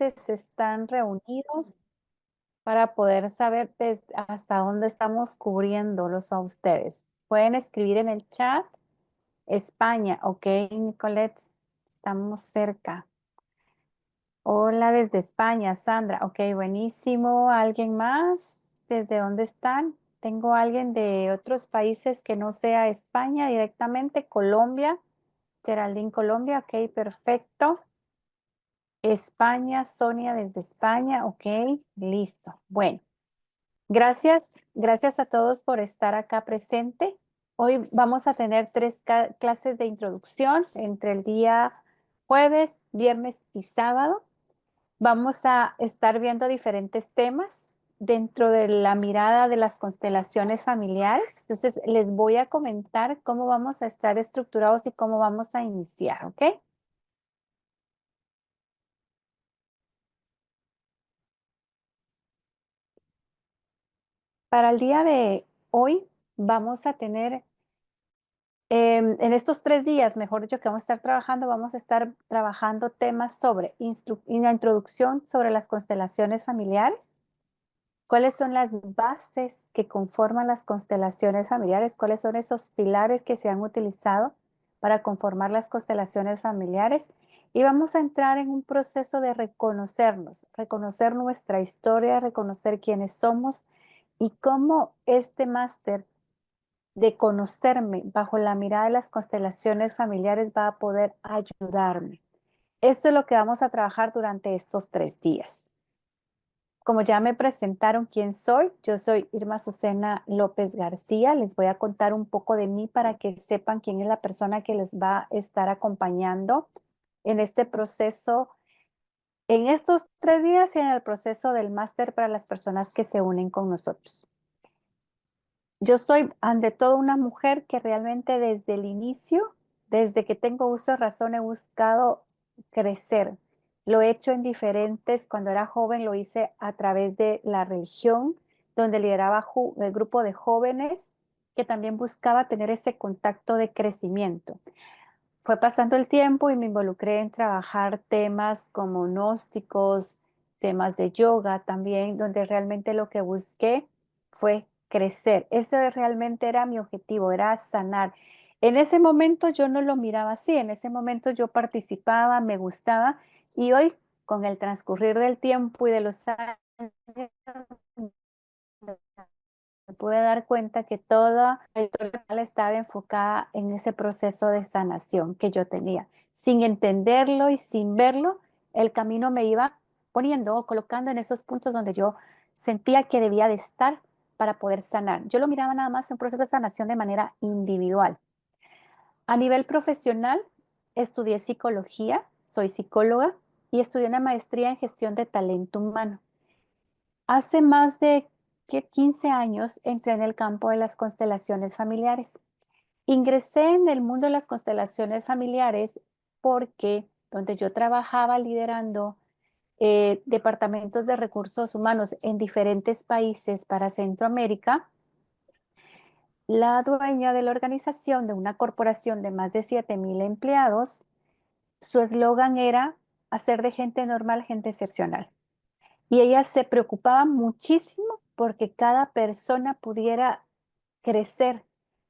países están reunidos para poder saber hasta dónde estamos cubriéndolos a ustedes. Pueden escribir en el chat España, ok, Nicolette, estamos cerca. Hola desde España, Sandra, ok, buenísimo. ¿Alguien más? ¿Desde dónde están? Tengo alguien de otros países que no sea España directamente, Colombia, Geraldine, Colombia, ok, perfecto. España, Sonia desde España, ok, listo. Bueno, gracias a todos por estar acá presente. Hoy vamos a tener tres clases de introducción entre el día jueves, viernes y sábado. Vamos a estar viendo diferentes temas dentro de la mirada de las constelaciones familiares. Entonces, les voy a comentar cómo vamos a estar estructurados y cómo vamos a iniciar, ¿ok? Para el día de hoy vamos a tener, en estos 3 días, mejor dicho, que vamos a estar trabajando, vamos a estar trabajando temas sobre una introducción sobre las constelaciones familiares. ¿Cuáles son las bases que conforman las constelaciones familiares? ¿Cuáles son esos pilares que se han utilizado para conformar las constelaciones familiares? Y vamos a entrar en un proceso de reconocernos, reconocer nuestra historia, reconocer quiénes somos y cómo este máster de conocerme bajo la mirada de las constelaciones familiares va a poder ayudarme. Esto es lo que vamos a trabajar durante estos 3 días. Como ya me presentaron quién soy, yo soy Irma Azucena López García. Les voy a contar un poco de mí para que sepan quién es la persona que les va a estar acompañando en este proceso, en estos 3 días y en el proceso del máster para las personas que se unen con nosotros. Yo soy ante todo una mujer que realmente desde el inicio, desde que tengo uso de razón, he buscado crecer. Lo he hecho en diferentes, cuando era joven lo hice a través de la religión, donde lideraba el grupo de jóvenes que también buscaba tener ese contacto de crecimiento. Fue pasando el tiempo y me involucré en trabajar temas como gnósticos, temas de yoga también, donde realmente lo que busqué fue crecer. Ese realmente era mi objetivo, era sanar. En ese momento yo no lo miraba así, en ese momento yo participaba, me gustaba y hoy con el transcurrir del tiempo y de los años me pude dar cuenta que toda la historia estaba enfocada en ese proceso de sanación que yo tenía. Sin entenderlo y sin verlo, el camino me iba poniendo o colocando en esos puntos donde yo sentía que debía de estar para poder sanar. Yo lo miraba nada más en un proceso de sanación de manera individual. A nivel profesional, estudié psicología, soy psicóloga y estudié una maestría en gestión de talento humano. Hace más de 15 años entré en el campo de las constelaciones familiares. Ingresé en el mundo de las constelaciones familiares porque donde yo trabajaba liderando departamentos de recursos humanos en diferentes países para Centroamérica, la dueña de la organización de una corporación de más de 7,000 empleados, su eslogan era hacer de gente normal gente excepcional. Y ella se preocupaba muchísimo porque cada persona pudiera crecer,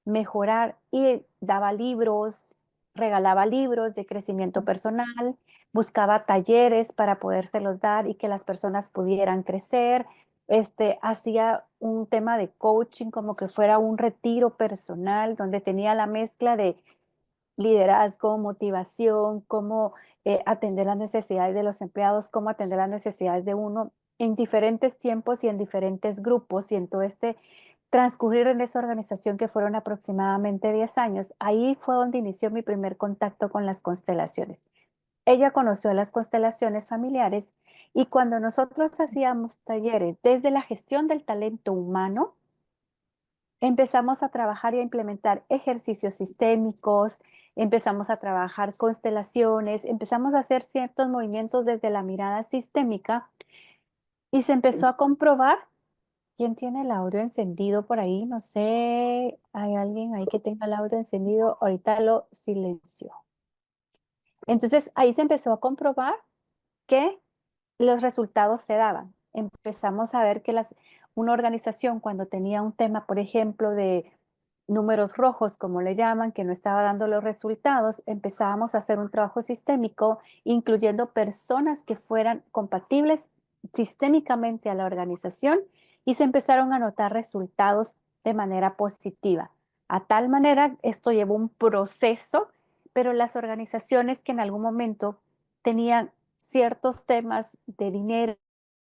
mejorar y daba libros, regalaba libros de crecimiento personal, buscaba talleres para podérselos dar y que las personas pudieran crecer. Hacía un tema de coaching como que fuera un retiro personal donde tenía la mezcla de liderazgo, motivación, cómo atender las necesidades de los empleados, cómo atender las necesidades de uno en diferentes tiempos y en diferentes grupos y en todo este transcurrir en esa organización que fueron aproximadamente 10 años. Ahí fue donde inició mi primer contacto con las constelaciones. Ella conoció las constelaciones familiares y cuando nosotros hacíamos talleres desde la gestión del talento humano, empezamos a trabajar y a implementar ejercicios sistémicos, empezamos a trabajar constelaciones, empezamos a hacer ciertos movimientos desde la mirada sistémica y se empezó a comprobar. ¿Quién tiene el audio encendido por ahí? No sé, ¿hay alguien ahí que tenga el audio encendido? Ahorita lo silencio. Entonces ahí se empezó a comprobar que los resultados se daban. Empezamos a ver que una organización cuando tenía un tema, por ejemplo, de números rojos, como le llaman, que no estaba dando los resultados, empezábamos a hacer un trabajo sistémico, incluyendo personas que fueran compatibles sistémicamente a la organización y se empezaron a notar resultados de manera positiva. A tal manera, esto llevó un proceso, pero las organizaciones que en algún momento tenían ciertos temas de dinero,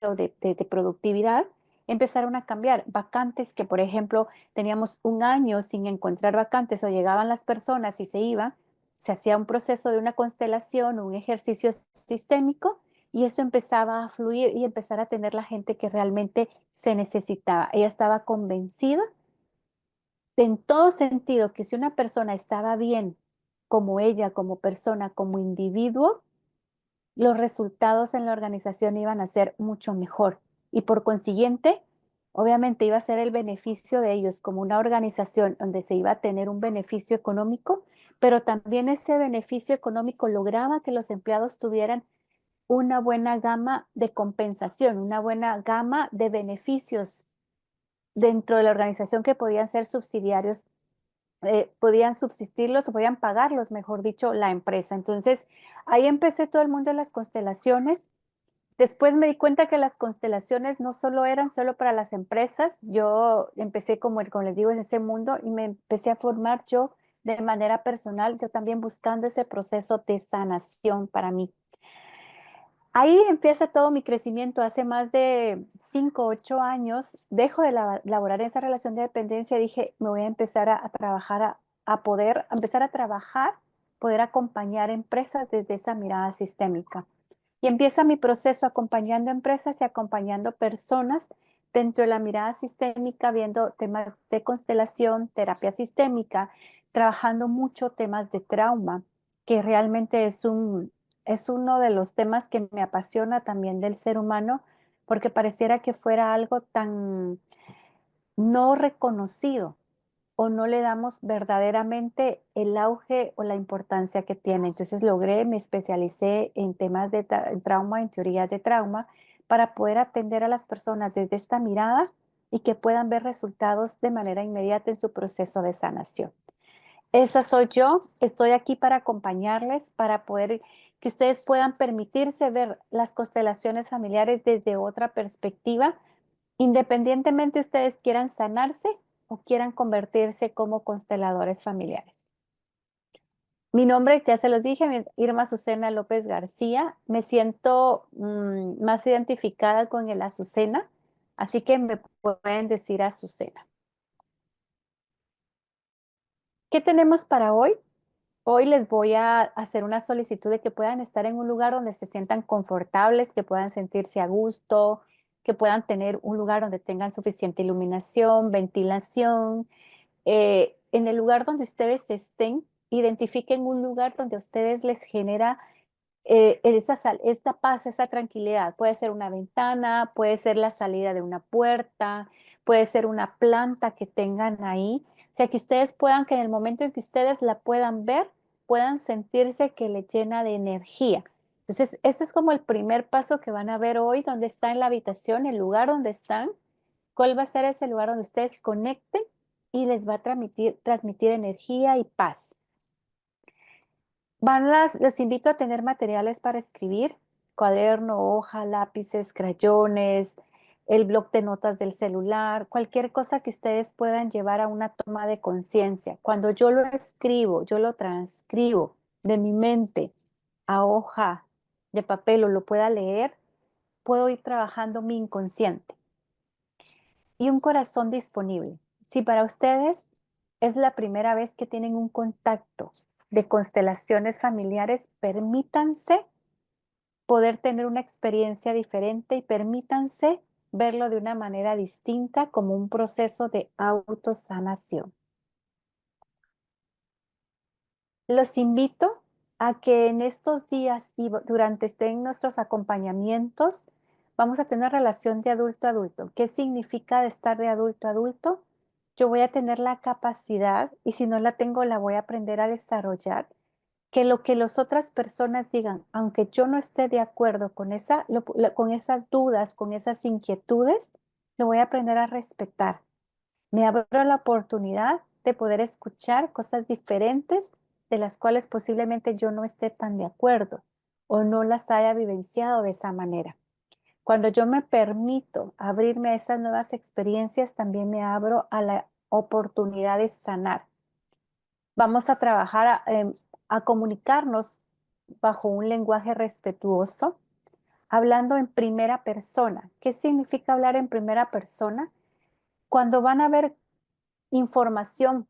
de productividad, empezaron a cambiar. Vacantes que, por ejemplo, teníamos un año sin encontrar vacantes o llegaban las personas y se iban, se hacía un proceso de una constelación, un ejercicio sistémico y eso empezaba a fluir y empezar a tener la gente que realmente se necesitaba. Ella estaba convencida en todo sentido que si una persona estaba bien como ella, como persona, como individuo, los resultados en la organización iban a ser mucho mejor y por consiguiente, obviamente iba a ser el beneficio de ellos como una organización donde se iba a tener un beneficio económico, pero también ese beneficio económico lograba que los empleados tuvieran una buena gama de compensación, una buena gama de beneficios dentro de la organización que podían ser subsidiarios, podían subsistirlos o podían pagarlos, mejor dicho, la empresa. Entonces, ahí empecé todo el mundo de las constelaciones. Después me di cuenta que las constelaciones no solo eran solo para las empresas, yo empecé como les digo, en ese mundo y me empecé a formar yo de manera personal, yo también buscando ese proceso de sanación para mí. Ahí empieza todo mi crecimiento. Hace más de 5, 8 años, dejo de laborar en esa relación de dependencia. Dije, me voy a empezar a trabajar, a poder empezar a trabajar, poder acompañar empresas desde esa mirada sistémica. Y empieza mi proceso acompañando empresas y acompañando personas dentro de la mirada sistémica, viendo temas de constelación, terapia sistémica, trabajando mucho temas de trauma, que realmente es uno de los temas que me apasiona también del ser humano, porque pareciera que fuera algo tan no reconocido o no le damos verdaderamente el auge o la importancia que tiene. Entonces me especialicé en temas de en trauma, en teorías de trauma, para poder atender a las personas desde esta mirada y que puedan ver resultados de manera inmediata en su proceso de sanación. Esa soy yo, estoy aquí para acompañarles, para poder que ustedes puedan permitirse ver las constelaciones familiares desde otra perspectiva, independientemente ustedes quieran sanarse o quieran convertirse como consteladores familiares. Mi nombre, ya se los dije, es Irma Azucena López García. Me siento más identificada con el Azucena, así que me pueden decir Azucena. ¿Qué tenemos para hoy? Hoy les voy a hacer una solicitud de que puedan estar en un lugar donde se sientan confortables, que puedan sentirse a gusto, que puedan tener un lugar donde tengan suficiente iluminación, ventilación. En el lugar donde ustedes estén, identifiquen un lugar donde a ustedes les genera esta paz, esa tranquilidad. Puede ser una ventana, puede ser la salida de una puerta, puede ser una planta que tengan ahí. O sea, que ustedes puedan, que en el momento en que ustedes la puedan ver, puedan sentirse que le llena de energía. Entonces, ese es como el primer paso que van a ver hoy, donde está en la habitación, el lugar donde están, cuál va a ser ese lugar donde ustedes conecten y les va a transmitir energía y paz. Los invito a tener materiales para escribir, cuaderno, hoja, lápices, crayones, el bloc de notas del celular, cualquier cosa que ustedes puedan llevar a una toma de conciencia. Cuando yo lo escribo, yo lo transcribo de mi mente a hoja de papel o lo pueda leer, puedo ir trabajando mi inconsciente y un corazón disponible. Si para ustedes es la primera vez que tienen un contacto de constelaciones familiares, permítanse poder tener una experiencia diferente y permítanse verlo de una manera distinta como un proceso de autosanación. Los invito a que en estos días y durante estén nuestros acompañamientos, vamos a tener relación de adulto a adulto. ¿Qué significa de estar de adulto a adulto? Yo voy a tener la capacidad, y si no la tengo, la voy a aprender a desarrollar, que lo que las otras personas digan, aunque yo no esté de acuerdo con con esas dudas, con esas inquietudes, lo voy a aprender a respetar. Me abro la oportunidad de poder escuchar cosas diferentes de las cuales posiblemente yo no esté tan de acuerdo o no las haya vivenciado de esa manera. Cuando yo me permito abrirme a esas nuevas experiencias, también me abro a la oportunidad de sanar. Vamos a trabajar a comunicarnos bajo un lenguaje respetuoso, hablando en primera persona. ¿Qué significa hablar en primera persona? Cuando van a ver información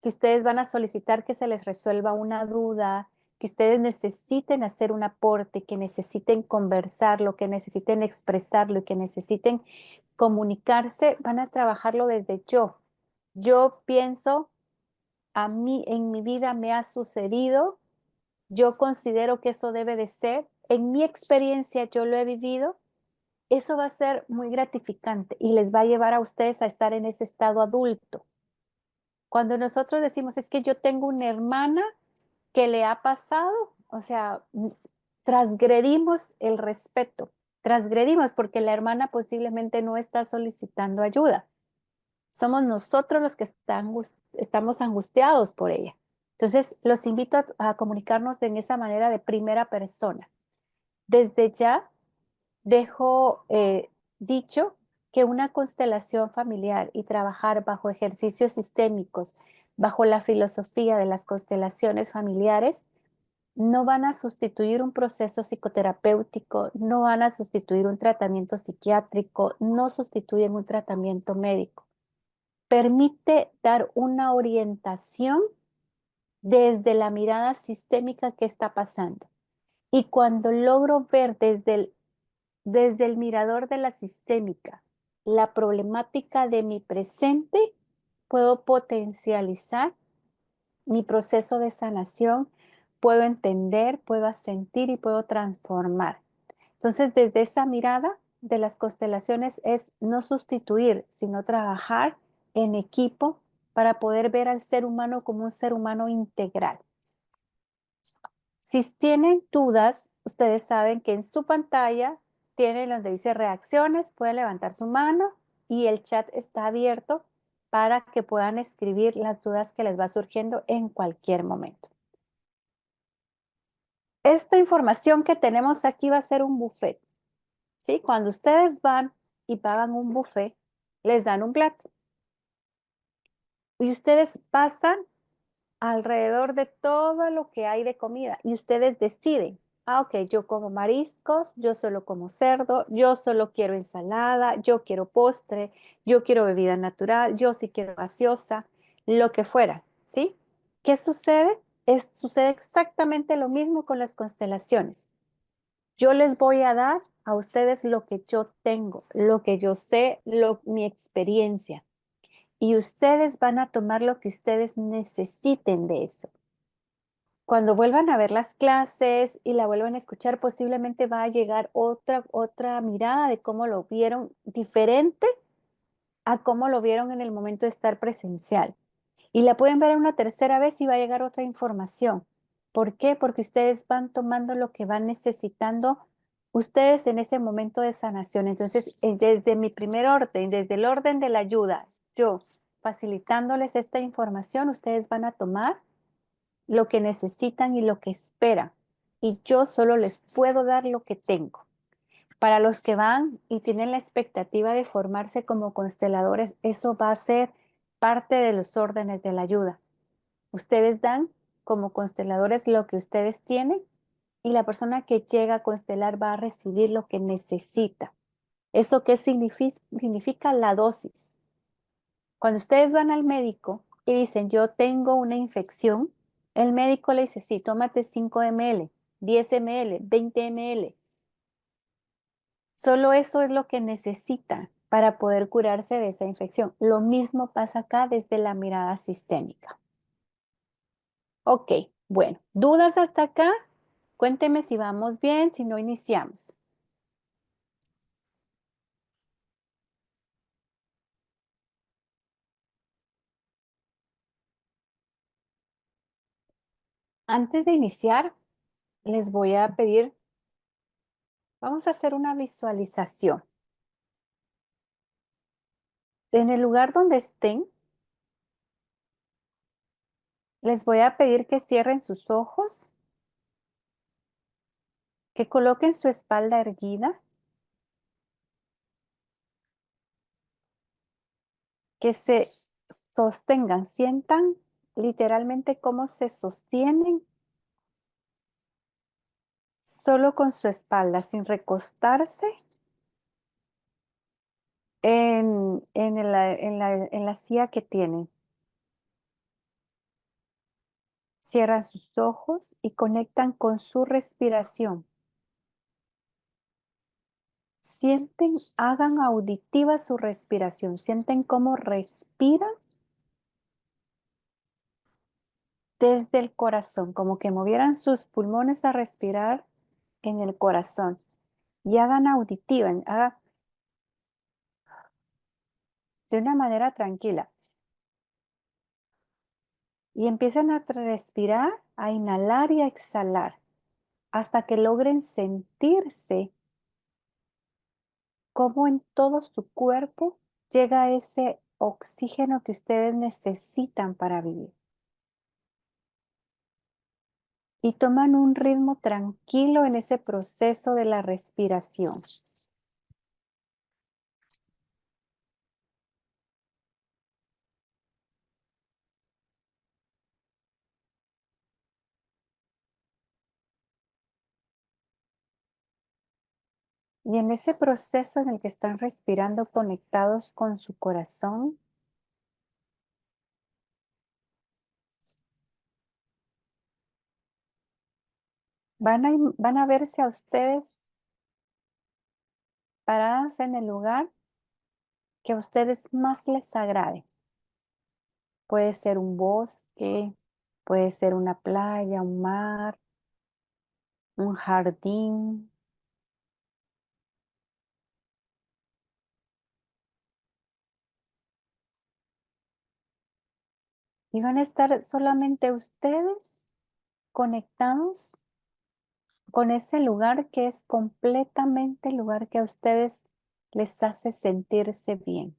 que ustedes van a solicitar que se les resuelva una duda, que ustedes necesiten hacer un aporte, que necesiten conversarlo, que necesiten expresarlo y que necesiten comunicarse, van a trabajarlo desde yo. Yo pienso, a mí en mi vida me ha sucedido, yo considero que eso debe de ser, en mi experiencia yo lo he vivido, eso va a ser muy gratificante y les va a llevar a ustedes a estar en ese estado adulto. Cuando nosotros decimos, es que yo tengo una hermana que le ha pasado, o sea, transgredimos el respeto, transgredimos porque la hermana posiblemente no está solicitando ayuda. Somos nosotros los que estamos angustiados por ella. Entonces, los invito a comunicarnos en esa manera de primera persona. Desde ya dejo dicho que una constelación familiar y trabajar bajo ejercicios sistémicos, bajo la filosofía de las constelaciones familiares, no van a sustituir un proceso psicoterapéutico, no van a sustituir un tratamiento psiquiátrico, no sustituyen un tratamiento médico. Permite dar una orientación desde la mirada sistémica que está pasando. Y cuando logro ver desde el mirador de la sistémica la problemática de mi presente, puedo potencializar mi proceso de sanación, puedo entender, puedo sentir y puedo transformar. Entonces, desde esa mirada de las constelaciones es no sustituir, sino trabajar en equipo para poder ver al ser humano como un ser humano integral. Si tienen dudas, ustedes saben que en su pantalla tienen donde dice reacciones, pueden levantar su mano y el chat está abierto para que puedan escribir las dudas que les va surgiendo en cualquier momento. Esta información que tenemos aquí va a ser un buffet, ¿sí? Cuando ustedes van y pagan un buffet, les dan un plato y ustedes pasan alrededor de todo lo que hay de comida y ustedes deciden, ok, yo como mariscos, yo solo como cerdo, yo solo quiero ensalada, yo quiero postre, yo quiero bebida natural, yo sí quiero gaseosa, lo que fuera, ¿sí? ¿Qué sucede? Sucede exactamente lo mismo con las constelaciones. Yo les voy a dar a ustedes lo que yo tengo, lo que yo sé, mi experiencia. Y ustedes van a tomar lo que ustedes necesiten de eso. Cuando vuelvan a ver las clases y la vuelvan a escuchar, posiblemente va a llegar otra mirada de cómo lo vieron diferente a cómo lo vieron en el momento de estar presencial. Y la pueden ver una tercera vez y va a llegar otra información. ¿Por qué? Porque ustedes van tomando lo que van necesitando ustedes en ese momento de sanación. Entonces, desde mi primer orden, desde el orden de la ayuda, yo facilitándoles esta información, ustedes van a tomar lo que necesitan y lo que esperan. Y yo solo les puedo dar lo que tengo. Para los que van y tienen la expectativa de formarse como consteladores, eso va a ser parte de los órdenes de la ayuda. Ustedes dan como consteladores lo que ustedes tienen y la persona que llega a constelar va a recibir lo que necesita. ¿Eso qué significa? Significa la dosis. Cuando ustedes van al médico y dicen, yo tengo una infección, el médico le dice, sí, tómate 5 ml, 10 ml, 20 ml. Solo eso es lo que necesita para poder curarse de esa infección. Lo mismo pasa acá desde la mirada sistémica. Ok, bueno, ¿dudas hasta acá? Cuénteme si vamos bien, si no iniciamos. Antes de iniciar, les voy a pedir, vamos a hacer una visualización. En el lugar donde estén, les voy a pedir que cierren sus ojos, que coloquen su espalda erguida, que se sostengan, sientan literalmente cómo se sostienen solo con su espalda, sin recostarse en la silla que tienen. Cierran sus ojos y conectan con su respiración. Sienten, hagan auditiva su respiración. Sienten cómo respiran desde el corazón, como que movieran sus pulmones a respirar en el corazón. Y hagan auditiva, hagan de una manera tranquila. Y empiecen a respirar, a inhalar y a exhalar hasta que logren sentirse cómo en todo su cuerpo llega ese oxígeno que ustedes necesitan para vivir. Y toman un ritmo tranquilo en ese proceso de la respiración. Y en ese proceso en el que están respirando conectados con su corazón, van a verse a ustedes paradas en el lugar que a ustedes más les agrade. Puede ser un bosque, puede ser una playa, un mar, un jardín. Y van a estar solamente ustedes conectados con ese lugar que es completamente el lugar que a ustedes les hace sentirse bien.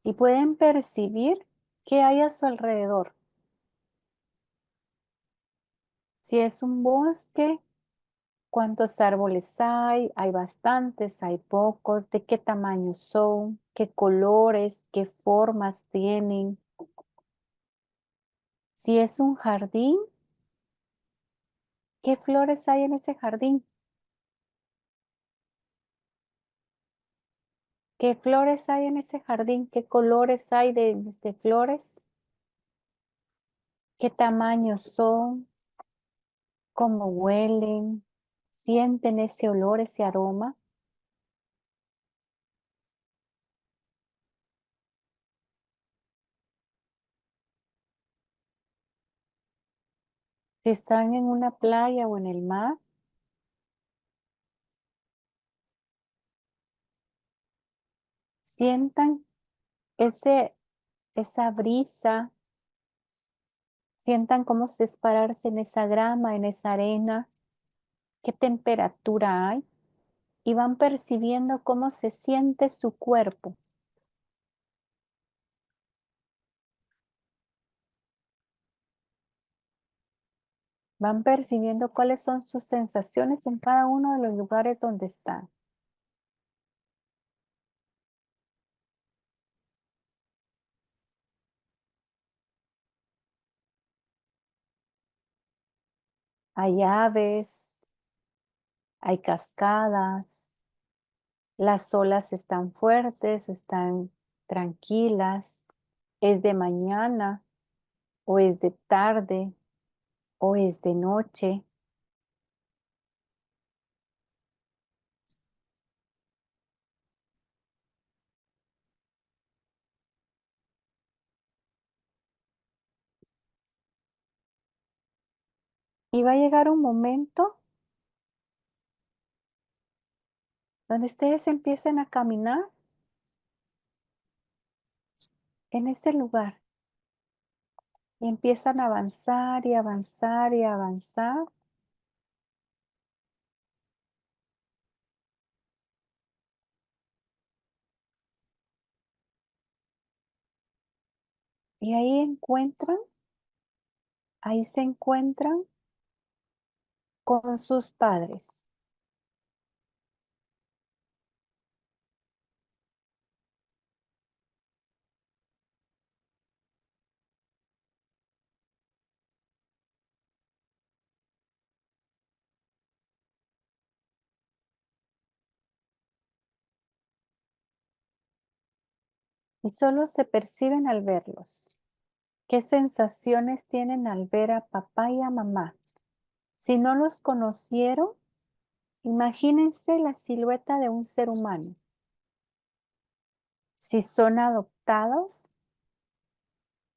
Y pueden percibir qué hay a su alrededor. Si es un bosque, cuántos árboles hay bastantes, hay pocos, de qué tamaño son, qué colores, qué formas tienen. Si es un jardín, ¿qué flores hay en ese jardín? ¿Qué flores hay en ese jardín? ¿Qué colores hay de flores? ¿Qué tamaño son? ¿Cómo huelen? ¿Sienten ese olor, ese aroma? Si están en una playa o en el mar, sientan ese, esa brisa, sientan cómo se es pararse en esa grama, en esa arena, qué temperatura hay y van percibiendo cómo se siente su cuerpo. Van percibiendo cuáles son sus sensaciones en cada uno de los lugares donde están. Hay aves, hay cascadas, las olas están fuertes, están tranquilas, es de mañana o es de tarde o es de noche. Y va a llegar un momento donde ustedes empiecen a caminar en ese lugar y empiezan a avanzar y avanzar y avanzar. Y ahí se encuentran con sus padres. Y solo se perciben al verlos. ¿Qué sensaciones tienen al ver a papá y a mamá? Si no los conocieron, imagínense la silueta de un ser humano. Si son adoptados,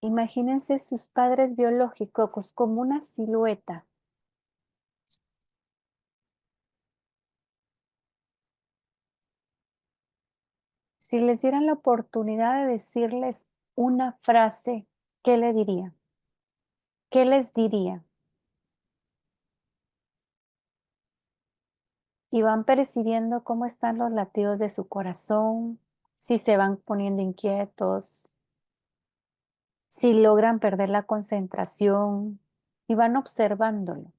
imagínense sus padres biológicos como una silueta. Si les dieran la oportunidad de decirles una frase, ¿qué le dirían? ¿Qué les diría? Y van percibiendo cómo están los latidos de su corazón, si se van poniendo inquietos, si logran perder la concentración y van observándolo.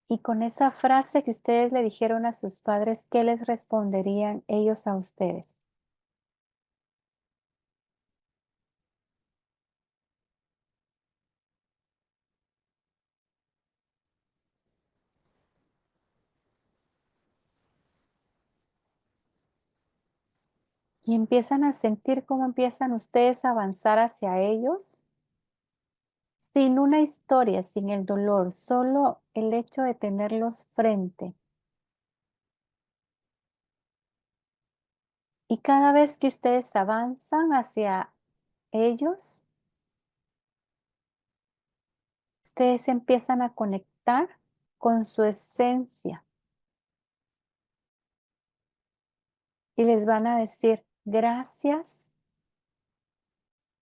Y con esa frase que ustedes le dijeron a sus padres, ¿qué les responderían ellos a ustedes? Y empiezan a sentir cómo empiezan ustedes a avanzar hacia ellos sin una historia, sin el dolor, solo el hecho de tenerlos frente. Y cada vez que ustedes avanzan hacia ellos, ustedes empiezan a conectar con su esencia y les van a decir, gracias,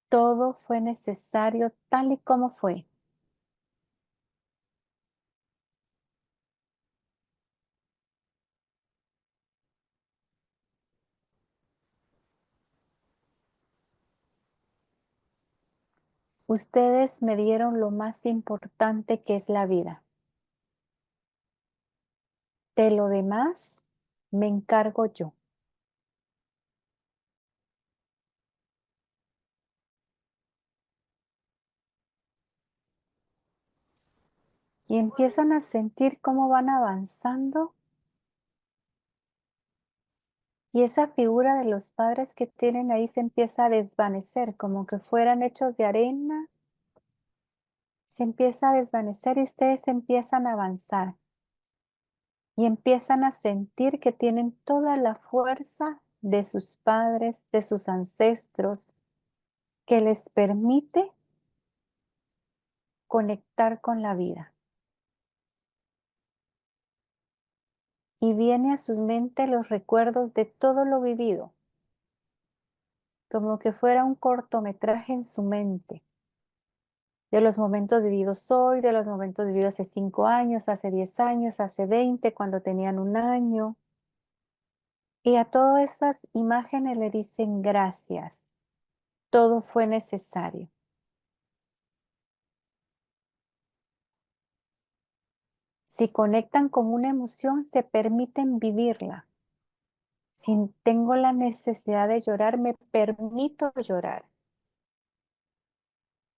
todo fue necesario tal y como fue. Ustedes me dieron lo más importante que es la vida. De lo demás me encargo yo. Y empiezan a sentir cómo van avanzando y esa figura de los padres que tienen ahí se empieza a desvanecer, como que fueran hechos de arena, se empieza a desvanecer y ustedes empiezan a avanzar y empiezan a sentir que tienen toda la fuerza de sus padres, de sus ancestros, que les permite conectar con la vida. Y viene a su mente los recuerdos de todo lo vivido, como que fuera un cortometraje en su mente, de los momentos vividos hoy, de los momentos vividos hace 5 años, hace 10 años, hace 20, cuando tenían 1 año. Y a todas esas imágenes le dicen gracias, todo fue necesario. Si conectan con una emoción, se permiten vivirla. Si tengo la necesidad de llorar, me permito llorar.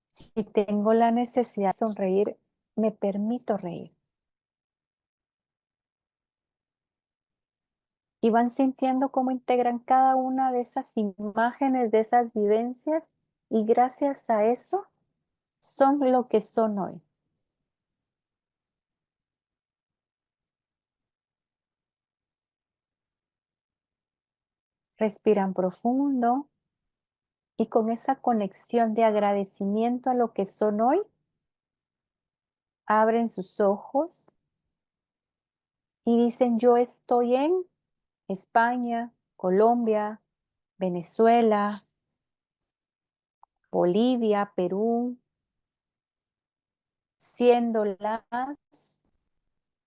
Si tengo la necesidad de sonreír, me permito reír. Y van sintiendo cómo integran cada una de esas imágenes, de esas vivencias, y gracias a eso son lo que son hoy. Respiran profundo Y con esa conexión de agradecimiento a lo que son hoy, abren sus ojos y dicen, yo estoy en España, Colombia, Venezuela, Bolivia, Perú, siendo las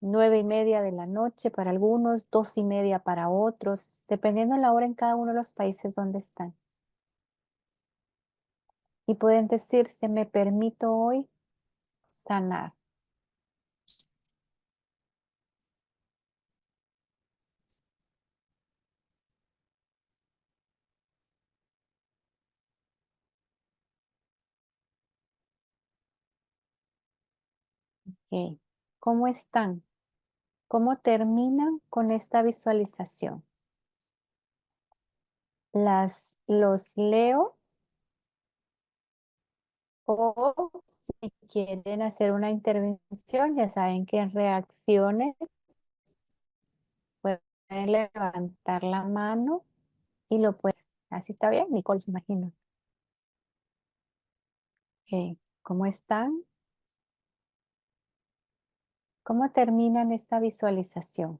9:30 de la noche para algunos, 2:30 para otros, dependiendo de la hora en cada uno de los países donde están. Y pueden decirse, me permito hoy sanar. Ok. ¿Cómo están? ¿Cómo terminan con esta visualización? Los leo o si quieren hacer una intervención, ya saben que en reacciones pueden levantar la mano y lo pueden. Así está bien, Nicole, se imagino. Ok. ¿Cómo están? ¿Cómo terminan esta visualización?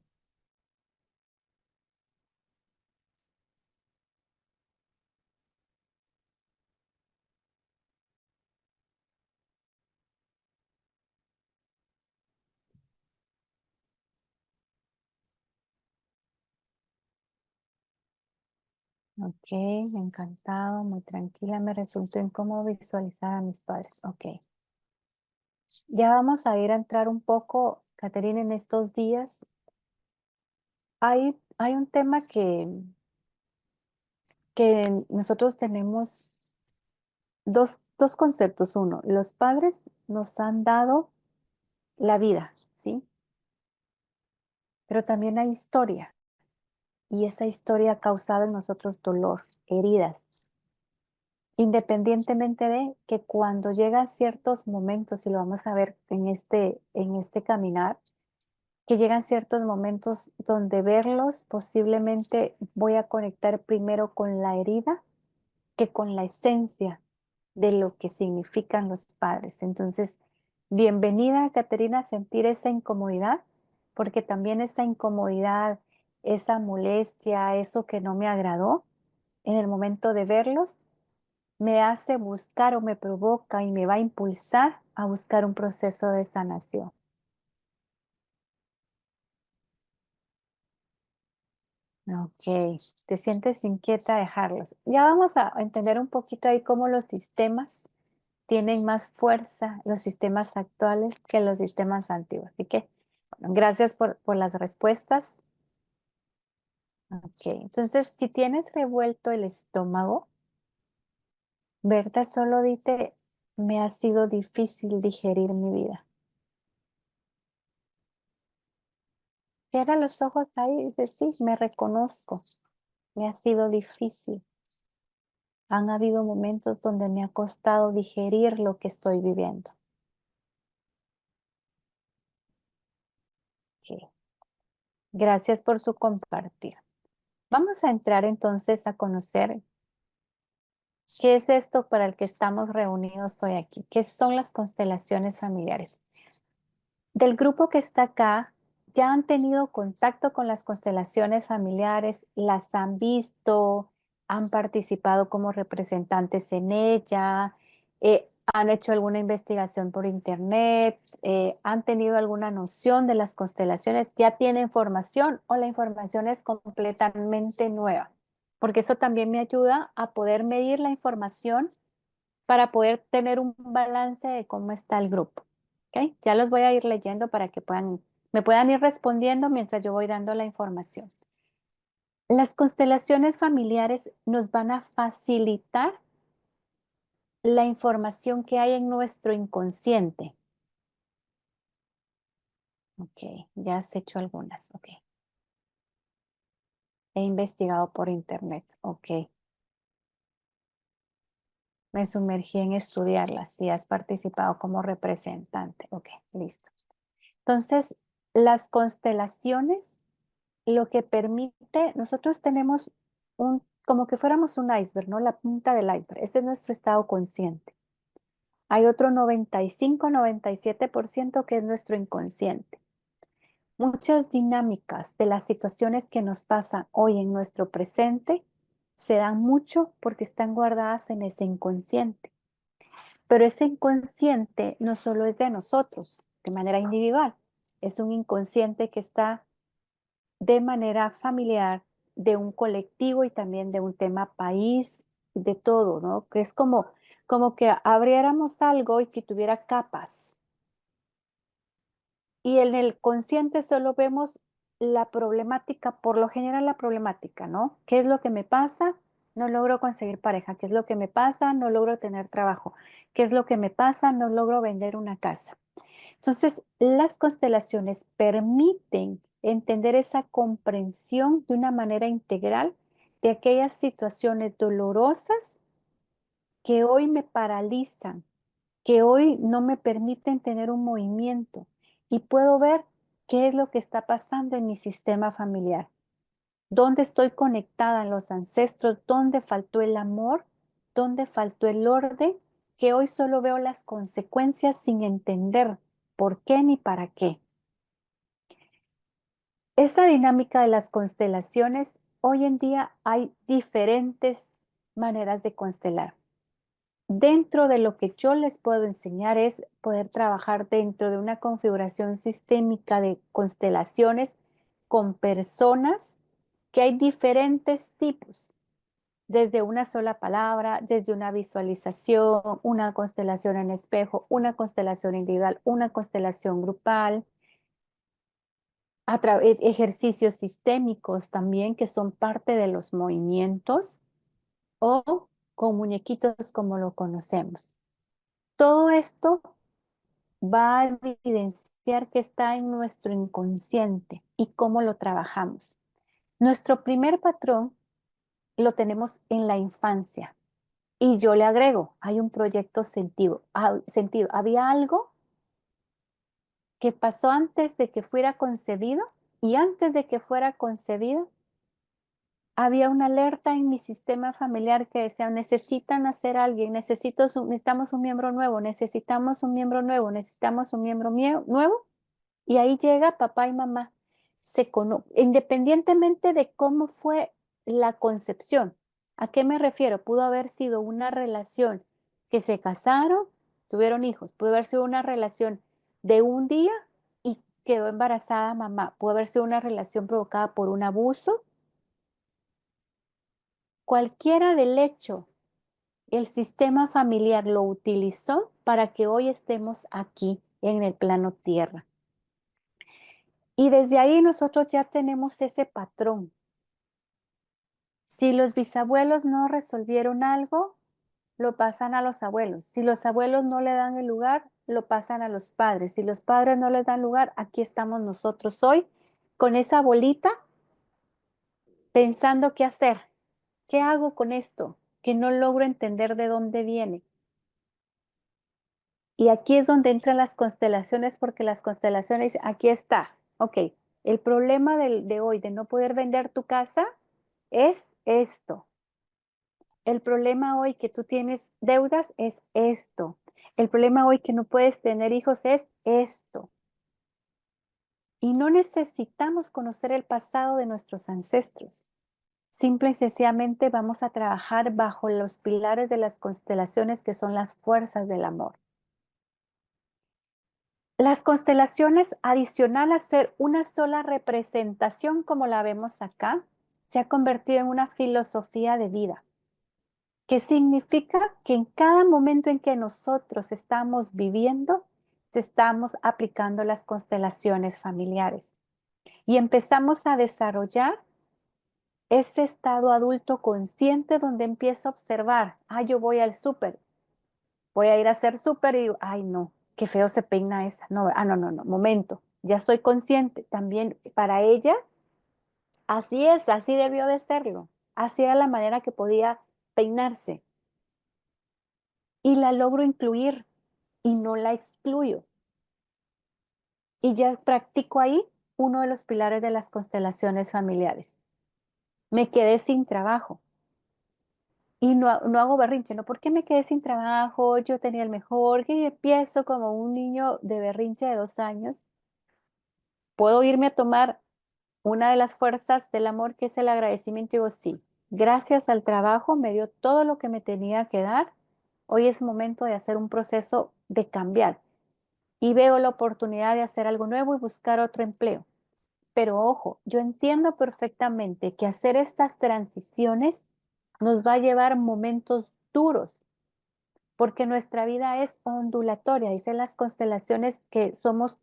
Ok, encantado, muy tranquila. Me resultó incómodo visualizar a mis padres. Ok. Ya vamos a ir a entrar un poco, Caterina, en estos días. Hay un tema que nosotros tenemos dos conceptos. Uno, los padres nos han dado la vida, ¿sí? Pero también hay historia y esa historia ha causado en nosotros dolor, heridas. Independientemente de que cuando llegan ciertos momentos, y lo vamos a ver en este caminar, que llegan ciertos momentos donde verlos posiblemente voy a conectar primero con la herida que con la esencia de lo que significan los padres. Entonces, bienvenida, Caterina, a sentir esa incomodidad, porque también esa incomodidad, esa molestia, eso que no me agradó, en el momento de verlos, me hace buscar o me provoca y me va a impulsar a buscar un proceso de sanación. Ok, te sientes inquieta de dejarlos. Ya vamos a entender un poquito ahí cómo los sistemas tienen más fuerza, los sistemas actuales, que los sistemas antiguos. Así que, bueno, gracias por las respuestas. Ok, entonces, si tienes revuelto el estómago, Berta solo dice, me ha sido difícil digerir mi vida. Cierra los ojos ahí y dice, sí, me reconozco, me ha sido difícil. Han habido momentos donde me ha costado digerir lo que estoy viviendo. Ok, gracias por su compartir. Vamos a entrar entonces a conocer qué es esto para el que estamos reunidos hoy aquí, qué son las constelaciones familiares. Del grupo que está acá, ya han tenido contacto con las constelaciones familiares, las han visto, han participado como representantes en ella, han hecho alguna investigación por internet, han tenido alguna noción de las constelaciones, ya tienen información o la información es completamente nueva, porque eso también me ayuda a poder medir la información para poder tener un balance de cómo está el grupo. ¿Ok? Ya los voy a ir leyendo para que me puedan ir respondiendo mientras yo voy dando la información. Las constelaciones familiares nos van a facilitar la información que hay en nuestro inconsciente. Ok, ya has hecho algunas. Ok, he investigado por internet. Ok, me sumergí en estudiarlas y has participado como representante. Ok, listo. Entonces, las constelaciones lo que permite, nosotros tenemos un como que fuéramos un iceberg, ¿no? La punta del iceberg. Ese es nuestro estado consciente. Hay otro 95-97% que es nuestro inconsciente. Muchas dinámicas de las situaciones que nos pasan hoy en nuestro presente se dan mucho porque están guardadas en ese inconsciente. Pero ese inconsciente no solo es de nosotros, de manera individual, es un inconsciente que está de manera familiar, de un colectivo y también de un tema país, de todo, ¿no? Que es como que abriéramos algo y que tuviera capas. Y en el consciente solo vemos la problemática, por lo general la problemática, ¿no? ¿Qué es lo que me pasa? No logro conseguir pareja. ¿Qué es lo que me pasa? No logro tener trabajo. ¿Qué es lo que me pasa? No logro vender una casa. Entonces, las constelaciones permiten entender esa comprensión de una manera integral de aquellas situaciones dolorosas que hoy me paralizan, que hoy no me permiten tener un movimiento y puedo ver qué es lo que está pasando en mi sistema familiar, dónde estoy conectada en los ancestros, dónde faltó el amor, dónde faltó el orden, que hoy solo veo las consecuencias sin entender por qué ni para qué. Esa dinámica de las constelaciones, hoy en día hay diferentes maneras de constelar. Dentro de lo que yo les puedo enseñar es poder trabajar dentro de una configuración sistémica de constelaciones con personas que hay diferentes tipos, desde una sola palabra, desde una visualización, una constelación en espejo, una constelación individual, una constelación grupal, ejercicios sistémicos también que son parte de los movimientos o con muñequitos como lo conocemos. Todo esto va a evidenciar que está en nuestro inconsciente y cómo lo trabajamos. Nuestro primer patrón lo tenemos en la infancia y yo le agrego, hay un proyecto sentido. Había algo que pasó antes de que fuera concebido y antes de que fuera concebido había una alerta en mi sistema familiar que decía, necesitan hacer alguien, necesitamos un miembro nuevo, necesitamos un miembro nuevo, necesitamos un miembro nuevo. Y ahí llega papá y mamá. Independientemente de cómo fue la concepción. ¿A qué me refiero? Pudo haber sido una relación que se casaron, tuvieron hijos. Pudo haber sido una relación de un día y quedó embarazada mamá. Pudo haber sido una relación provocada por un abuso. Cualquiera del hecho, el sistema familiar lo utilizó para que hoy estemos aquí en el plano tierra. Y desde ahí nosotros ya tenemos ese patrón. Si los bisabuelos no resolvieron algo, lo pasan a los abuelos. Si los abuelos no le dan el lugar, lo pasan a los padres. Si los padres no les dan lugar, aquí estamos nosotros hoy con esa bolita pensando qué hacer. ¿Qué hago con esto? Que no logro entender de dónde viene. Y aquí es donde entran las constelaciones, porque las constelaciones, aquí está. Ok, el problema de hoy de no poder vender tu casa es esto. El problema hoy que tú tienes deudas es esto. El problema hoy que no puedes tener hijos es esto. Y no necesitamos conocer el pasado de nuestros ancestros. Simple y sencillamente vamos a trabajar bajo los pilares de las constelaciones que son las fuerzas del amor. Las constelaciones, adicional a ser una sola representación como la vemos acá, se ha convertido en una filosofía de vida, que significa que en cada momento en que nosotros estamos viviendo, estamos aplicando las constelaciones familiares y empezamos a desarrollar ese estado adulto consciente donde empiezo a observar, yo voy al súper, voy a ir a hacer súper y digo, ay no, qué feo se peina esa. No, no, momento, ya soy consciente. También para ella, así es, así debió de serlo. Así era la manera que podía peinarse. Y la logro incluir y no la excluyo. Y ya practico ahí uno de los pilares de las constelaciones familiares. Me quedé sin trabajo. Y no hago berrinche, ¿no? ¿Por qué me quedé sin trabajo? Yo tenía el mejor, que empiezo como un niño de berrinche de 2 años. Puedo irme a tomar una de las fuerzas del amor, que es el agradecimiento, y digo, sí, gracias al trabajo me dio todo lo que me tenía que dar. Hoy es momento de hacer un proceso de cambiar y veo la oportunidad de hacer algo nuevo y buscar otro empleo. Pero ojo, yo entiendo perfectamente que hacer estas transiciones nos va a llevar momentos duros, porque nuestra vida es ondulatoria. Dicen las constelaciones que somos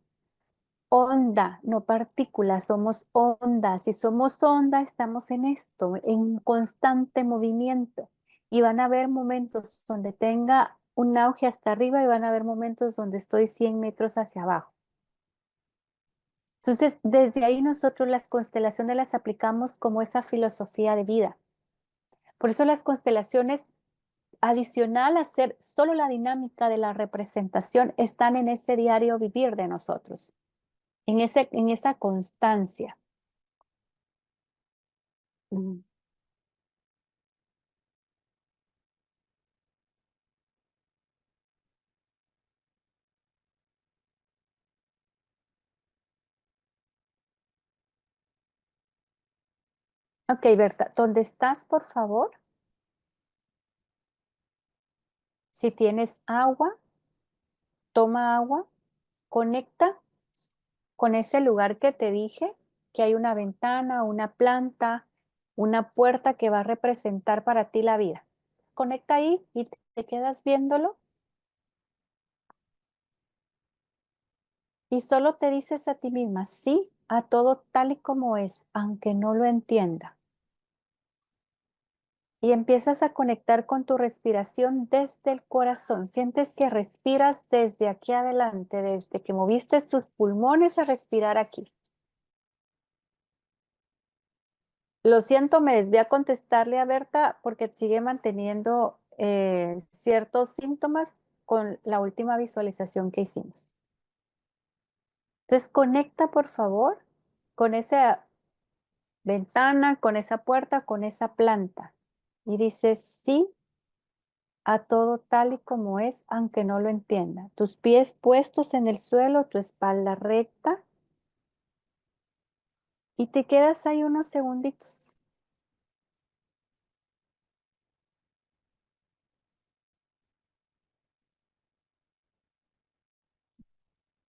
onda, no partículas, somos ondas. Si somos onda, estamos en esto, en constante movimiento. Y van a haber momentos donde tenga un auge hasta arriba y van a haber momentos donde estoy 100 metros hacia abajo. Entonces, desde ahí nosotros las constelaciones las aplicamos como esa filosofía de vida. Por eso las constelaciones, adicional a ser solo la dinámica de la representación, están en ese diario vivir de nosotros, en esa constancia. Mm. Ok, Berta, ¿dónde estás, por favor? Si tienes agua, toma agua, conecta con ese lugar que te dije, que hay una ventana, una planta, una puerta que va a representar para ti la vida. Conecta ahí y te quedas viéndolo y solo te dices a ti misma, sí, a todo tal y como es, aunque no lo entienda. Y empiezas a conectar con tu respiración desde el corazón. Sientes que respiras desde aquí adelante, desde que moviste tus pulmones a respirar aquí. Lo siento, me desvié a contestarle a Berta porque sigue manteniendo ciertos síntomas con la última visualización que hicimos. Entonces, conecta, por favor, con esa ventana, con esa puerta, con esa planta. Y dices sí a todo tal y como es, aunque no lo entienda. Tus pies puestos en el suelo, tu espalda recta, y te quedas ahí unos segunditos.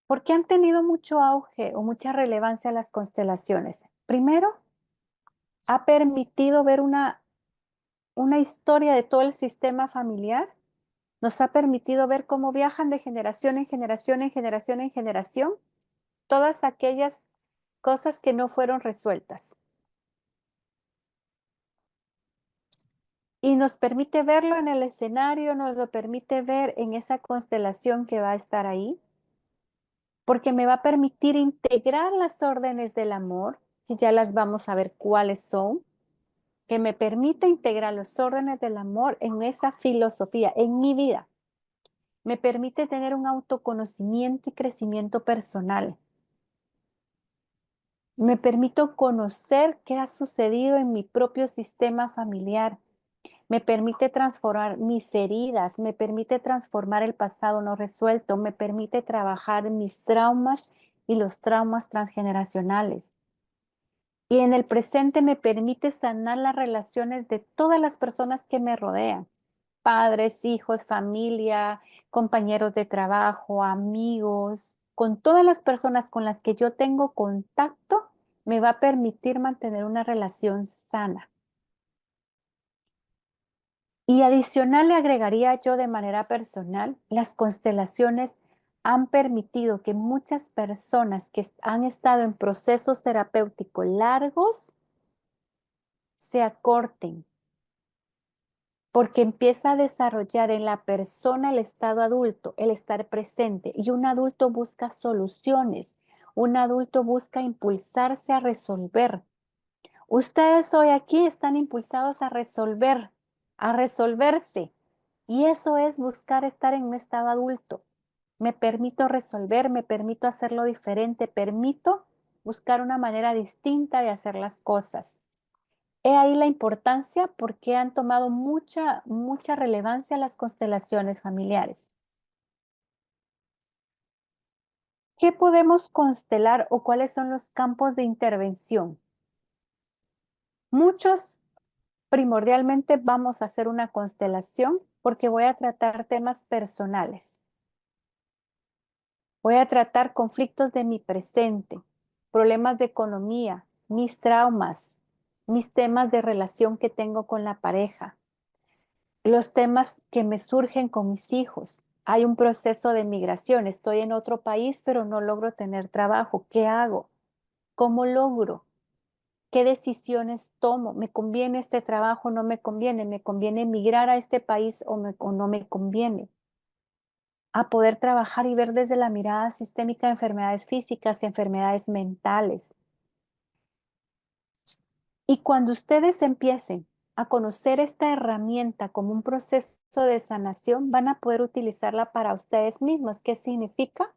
¿Por qué han tenido mucho auge o mucha relevancia las constelaciones? Primero, ha permitido ver una historia de todo el sistema familiar. Nos ha permitido ver cómo viajan de generación en generación, en generación en generación, todas aquellas cosas que no fueron resueltas. Y nos permite verlo en el escenario, nos lo permite ver en esa constelación que va a estar ahí, porque me va a permitir integrar las órdenes del amor, que ya las vamos a ver cuáles son, que me permite integrar los órdenes del amor en esa filosofía, en mi vida. Me permite tener un autoconocimiento y crecimiento personal. Me permito conocer qué ha sucedido en mi propio sistema familiar. Me permite transformar mis heridas, me permite transformar el pasado no resuelto, me permite trabajar mis traumas y los traumas transgeneracionales. Y en el presente me permite sanar las relaciones de todas las personas que me rodean, padres, hijos, familia, compañeros de trabajo, amigos, con todas las personas con las que yo tengo contacto, me va a permitir mantener una relación sana. Y adicional le agregaría yo de manera personal, las constelaciones han permitido que muchas personas que han estado en procesos terapéuticos largos se acorten, porque empieza a desarrollar en la persona el estado adulto, el estar presente, y un adulto busca soluciones, un adulto busca impulsarse a resolver. Ustedes hoy aquí están impulsados a resolver, a resolverse. Y eso es buscar estar en un estado adulto. Me permito resolver, me permito hacerlo diferente, permito buscar una manera distinta de hacer las cosas. He ahí la importancia porque han tomado mucha relevancia las constelaciones familiares. ¿Qué podemos constelar o cuáles son los campos de intervención? Muchos primordialmente vamos a hacer una constelación porque voy a tratar temas personales. Voy a tratar conflictos de mi presente, problemas de economía, mis traumas, mis temas de relación que tengo con la pareja, los temas que me surgen con mis hijos. Hay un proceso de migración, estoy en otro país, pero no logro tener trabajo. ¿Qué hago? ¿Cómo logro? ¿Qué decisiones tomo? ¿Me conviene este trabajo? ¿No me conviene? ¿Me conviene emigrar a este país o no me conviene? A poder trabajar y ver desde la mirada sistémica enfermedades físicas y enfermedades mentales. Y cuando ustedes empiecen a conocer esta herramienta como un proceso de sanación, van a poder utilizarla para ustedes mismos. ¿Qué significa?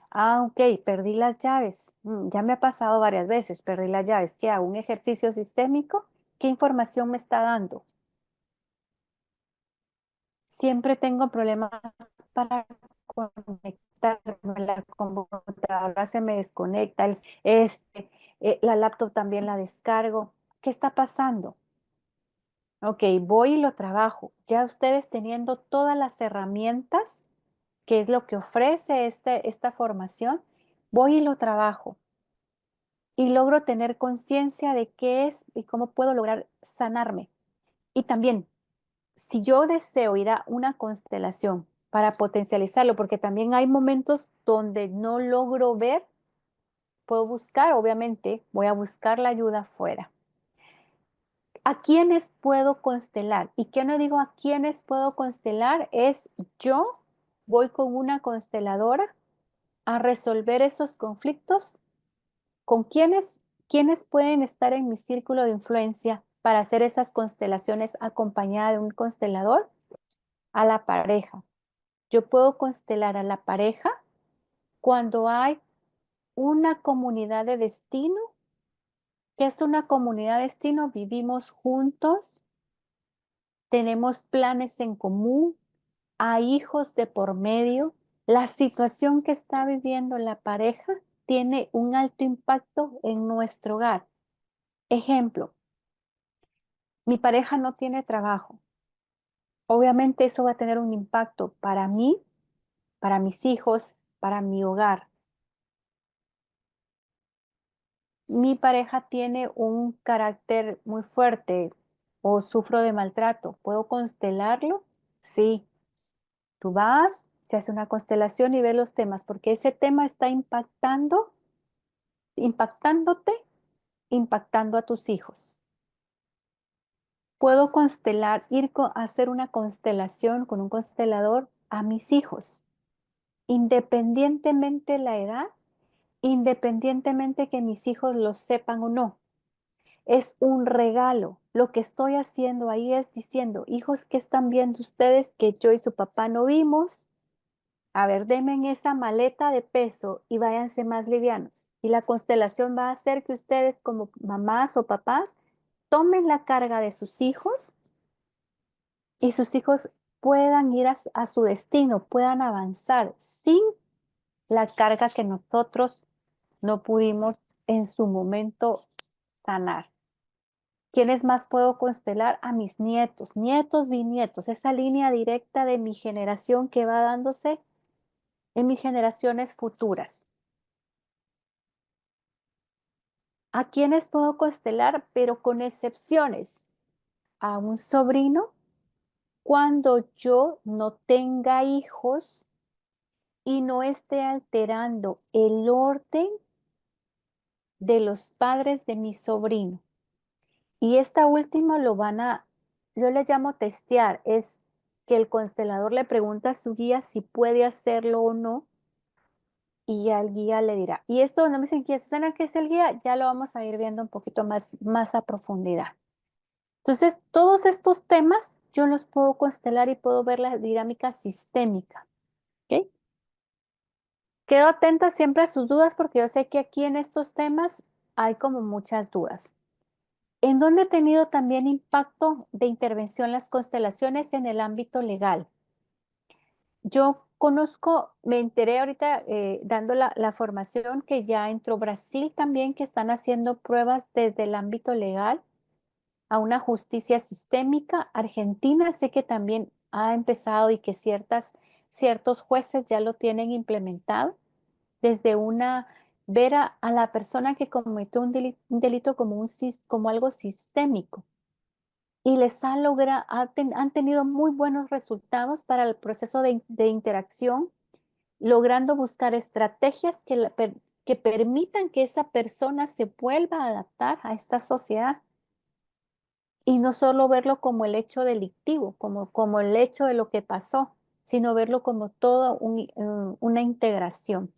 Ah, ok, perdí las llaves. Ya me ha pasado varias veces, perdí las llaves. ¿Qué hago? ¿Un ejercicio sistémico? ¿Qué información me está dando? Siempre tengo problemas para conectarme, la computadora se me desconecta, la laptop también la descargo. ¿Qué está pasando? Ok, voy y lo trabajo. Ya ustedes teniendo todas las herramientas, que es lo que ofrece esta formación, voy y lo trabajo y logro tener conciencia de qué es y cómo puedo lograr sanarme. Y también si yo deseo ir a una constelación para potencializarlo, porque también hay momentos donde no logro ver, puedo buscar, obviamente, voy a buscar la ayuda afuera. ¿A quiénes puedo constelar? ¿Y qué no digo a quiénes puedo constelar? Es yo voy con una consteladora a resolver esos conflictos. ¿Con quiénes pueden estar en mi círculo de influencia para hacer esas constelaciones acompañada de un constelador? A la pareja. Yo puedo constelar a la pareja cuando hay una comunidad de destino. ¿Qué es una comunidad de destino? Vivimos juntos, tenemos planes en común, hay hijos de por medio. La situación que está viviendo la pareja tiene un alto impacto en nuestro hogar. Ejemplo, mi pareja no tiene trabajo. Obviamente eso va a tener un impacto para mí, para mis hijos, para mi hogar. Mi pareja tiene un carácter muy fuerte o sufro de maltrato. ¿Puedo constelarlo? Sí. Tú vas, se hace una constelación y ves los temas, porque ese tema está impactándote, impactando a tus hijos. Puedo constelar, a hacer una constelación con un constelador a mis hijos, independientemente la edad, independientemente que mis hijos lo sepan o no. Es un regalo. Lo que estoy haciendo ahí es diciendo, hijos, ¿qué están viendo ustedes que yo y su papá no vimos? A ver, denme en esa maleta de peso y váyanse más livianos. Y la constelación va a hacer que ustedes como mamás o papás tomen la carga de sus hijos y sus hijos puedan ir a su destino, puedan avanzar sin la carga que nosotros no pudimos en su momento sanar. ¿Quiénes más puedo constelar? A mis nietos, nietos, bisnietos, esa línea directa de mi generación que va dándose en mis generaciones futuras. ¿A quiénes puedo constelar? Pero con excepciones. A un sobrino cuando yo no tenga hijos y no esté alterando el orden de los padres de mi sobrino. Y esta última yo le llamo testear, es que el constelador le pregunta a su guía si puede hacerlo o no, y ya el guía le dirá. Y esto no me dicen guía, Susana, ¿qué es el guía? Ya lo vamos a ir viendo un poquito más a profundidad. Entonces, todos estos temas yo los puedo constelar y puedo ver la dinámica sistémica. ¿Ok? Quedo atenta siempre a sus dudas porque yo sé que aquí en estos temas hay como muchas dudas. ¿En dónde he tenido también impacto de intervención las constelaciones en el ámbito legal? Yo conozco, me enteré ahorita dando la formación que ya entró Brasil también, que están haciendo pruebas desde el ámbito legal a una justicia sistémica. Argentina sé que también ha empezado y que ciertos jueces ya lo tienen implementado desde ver a la persona que cometió un delito como, como algo sistémico y han tenido muy buenos resultados para el proceso de interacción, logrando buscar estrategias que permitan que esa persona se vuelva a adaptar a esta sociedad y no solo verlo como el hecho delictivo, como el hecho de lo que pasó, sino verlo como todo una integración.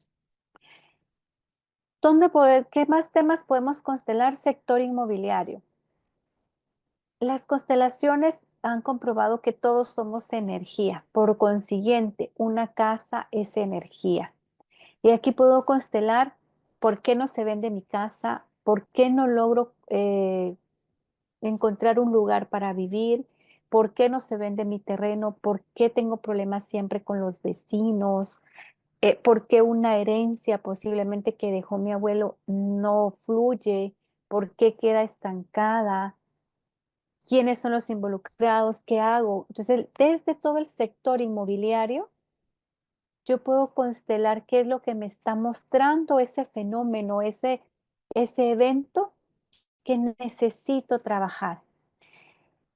¿Qué más temas podemos constelar? Sector inmobiliario. Las constelaciones han comprobado que todos somos energía. Por consiguiente, una casa es energía. Y aquí puedo constelar por qué no se vende mi casa, por qué no logro encontrar un lugar para vivir, por qué no se vende mi terreno, por qué tengo problemas siempre con los vecinos, por qué una herencia posiblemente que dejó mi abuelo no fluye, por qué queda estancada, quiénes son los involucrados, qué hago. Entonces, desde todo el sector inmobiliario, yo puedo constelar qué es lo que me está mostrando ese fenómeno, ese evento que necesito trabajar.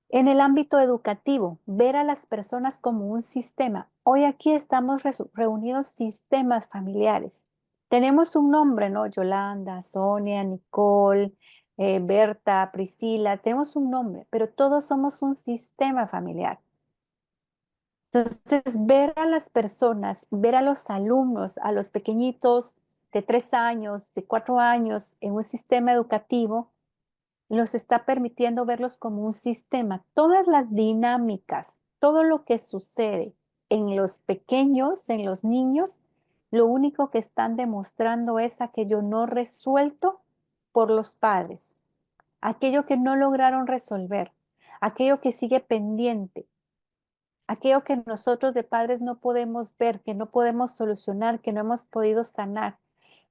En el ámbito educativo, ver a las personas como un sistema. Hoy aquí estamos reunidos sistemas familiares. Tenemos un nombre, ¿no? Yolanda, Sonia, Nicole, Berta, Priscila, tenemos un nombre, pero todos somos un sistema familiar. Entonces, ver a las personas, ver a los alumnos, a los pequeñitos de 3 años, de 4 años en un sistema educativo, los está permitiendo verlos como un sistema. Todas las dinámicas, todo lo que sucede en los pequeños, en los niños, lo único que están demostrando es aquello no resuelto por los padres, aquello que no lograron resolver, aquello que sigue pendiente, aquello que nosotros de padres no podemos ver, que no podemos solucionar, que no hemos podido sanar.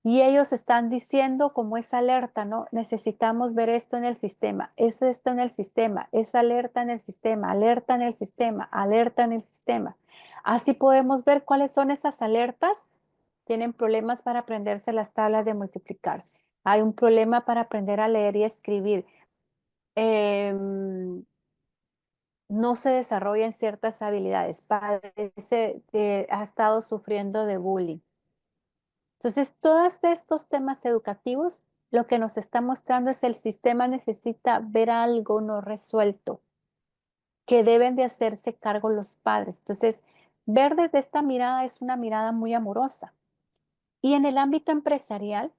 Y ellos están diciendo como esa alerta, ¿no? Necesitamos ver esto en el sistema, es esto en el sistema, es alerta en el sistema, alerta en el sistema, alerta en el sistema. Así podemos ver cuáles son esas alertas. Tienen problemas para aprenderse las tablas de multiplicar. Hay un problema para aprender a leer y escribir. Em, no se desarrollan ciertas habilidades. Parece que ha estado sufriendo de bullying. Entonces, todos estos temas educativos, lo que nos está mostrando es el sistema necesita ver algo no resuelto, que deben de hacerse cargo los padres. Entonces, ver desde esta mirada es una mirada muy amorosa. Y en el ámbito empresarial,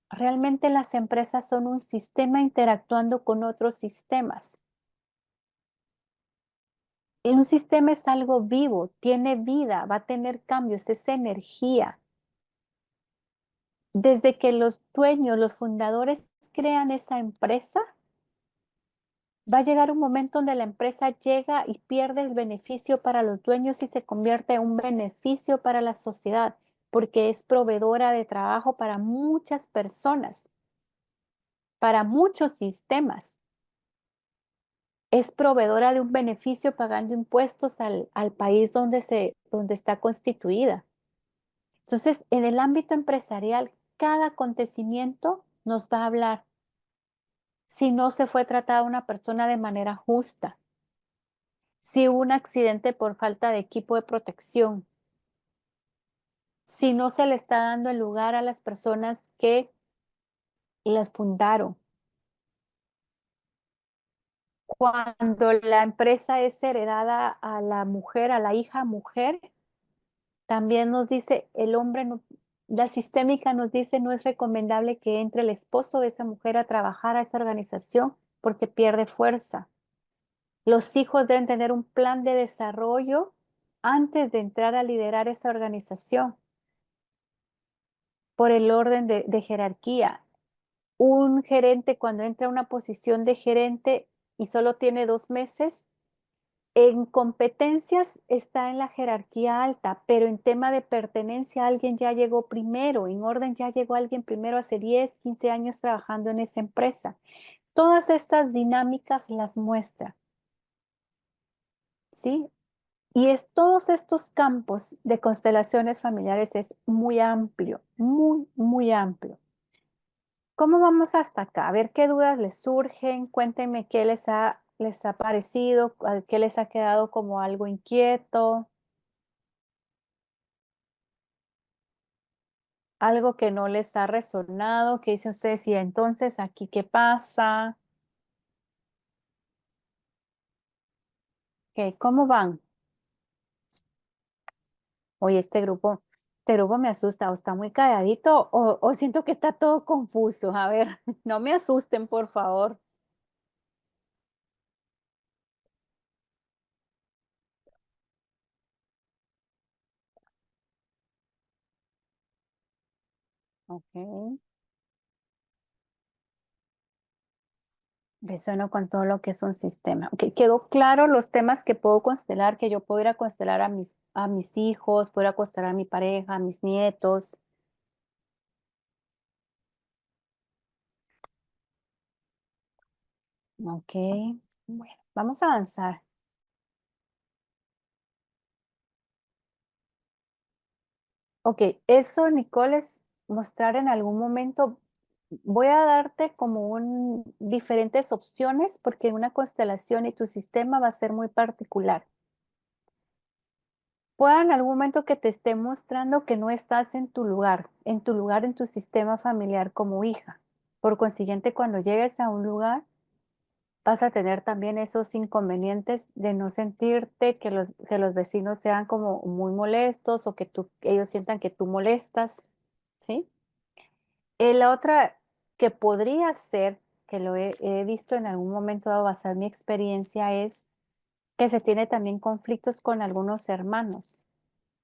realmente las empresas son un sistema interactuando con otros sistemas. Y un sistema es algo vivo, tiene vida, va a tener cambios, es energía. Desde que los dueños, los fundadores crean esa empresa, va a llegar un momento donde la empresa llega y pierde el beneficio para los dueños y se convierte en un beneficio para la sociedad, porque es proveedora de trabajo para muchas personas, para muchos sistemas. Es proveedora de un beneficio pagando impuestos al país donde está constituida. Entonces, en el ámbito empresarial, cada acontecimiento nos va a hablar si no se fue tratada a una persona de manera justa, si hubo un accidente por falta de equipo de protección, si no se le está dando el lugar a las personas que las fundaron. Cuando la empresa es heredada a la mujer, a la hija mujer, también nos dice el hombre, la sistémica nos dice no es recomendable que entre el esposo de esa mujer a trabajar a esa organización porque pierde fuerza. Los hijos deben tener un plan de desarrollo antes de entrar a liderar esa organización por el orden de jerarquía. un gerente cuando entra a una posición de gerente y solo tiene 2 meses, en competencias está en la jerarquía alta, pero en tema de pertenencia alguien ya llegó primero, en orden ya llegó alguien primero hace 10, 15 años trabajando en esa empresa. Todas estas dinámicas las muestra, ¿sí? Y es todos estos campos de constelaciones familiares es muy amplio, muy, muy amplio. ¿Cómo vamos hasta acá? A ver qué dudas les surgen, cuéntenme qué les ha parecido, qué les ha quedado como algo inquieto, algo que no les ha resonado, que dicen ustedes, y entonces aquí qué pasa, ¿qué, cómo van? Oye, este grupo me asusta, o está muy calladito, o siento que está todo confuso. A ver, no me asusten, por favor. Ok. Resueno con todo lo que es un sistema. Ok, quedó claro los temas que puedo constelar, que yo puedo ir a constelar a mis hijos, puedo ir a constelar a mi pareja, a mis nietos. Ok, bueno, vamos a avanzar. Ok, eso, Nicole, es mostrar en algún momento. Voy a darte como diferentes opciones porque una constelación y tu sistema va a ser muy particular. Pueda en algún momento que te esté mostrando que no estás en tu sistema familiar como hija. Por consiguiente, cuando llegues a un lugar, vas a tener también esos inconvenientes de no sentirte que los vecinos sean como muy molestos o que ellos sientan que tú molestas, ¿sí? La otra que podría ser, que he visto en algún momento dado basado en mi experiencia, es que se tiene también conflictos con algunos hermanos.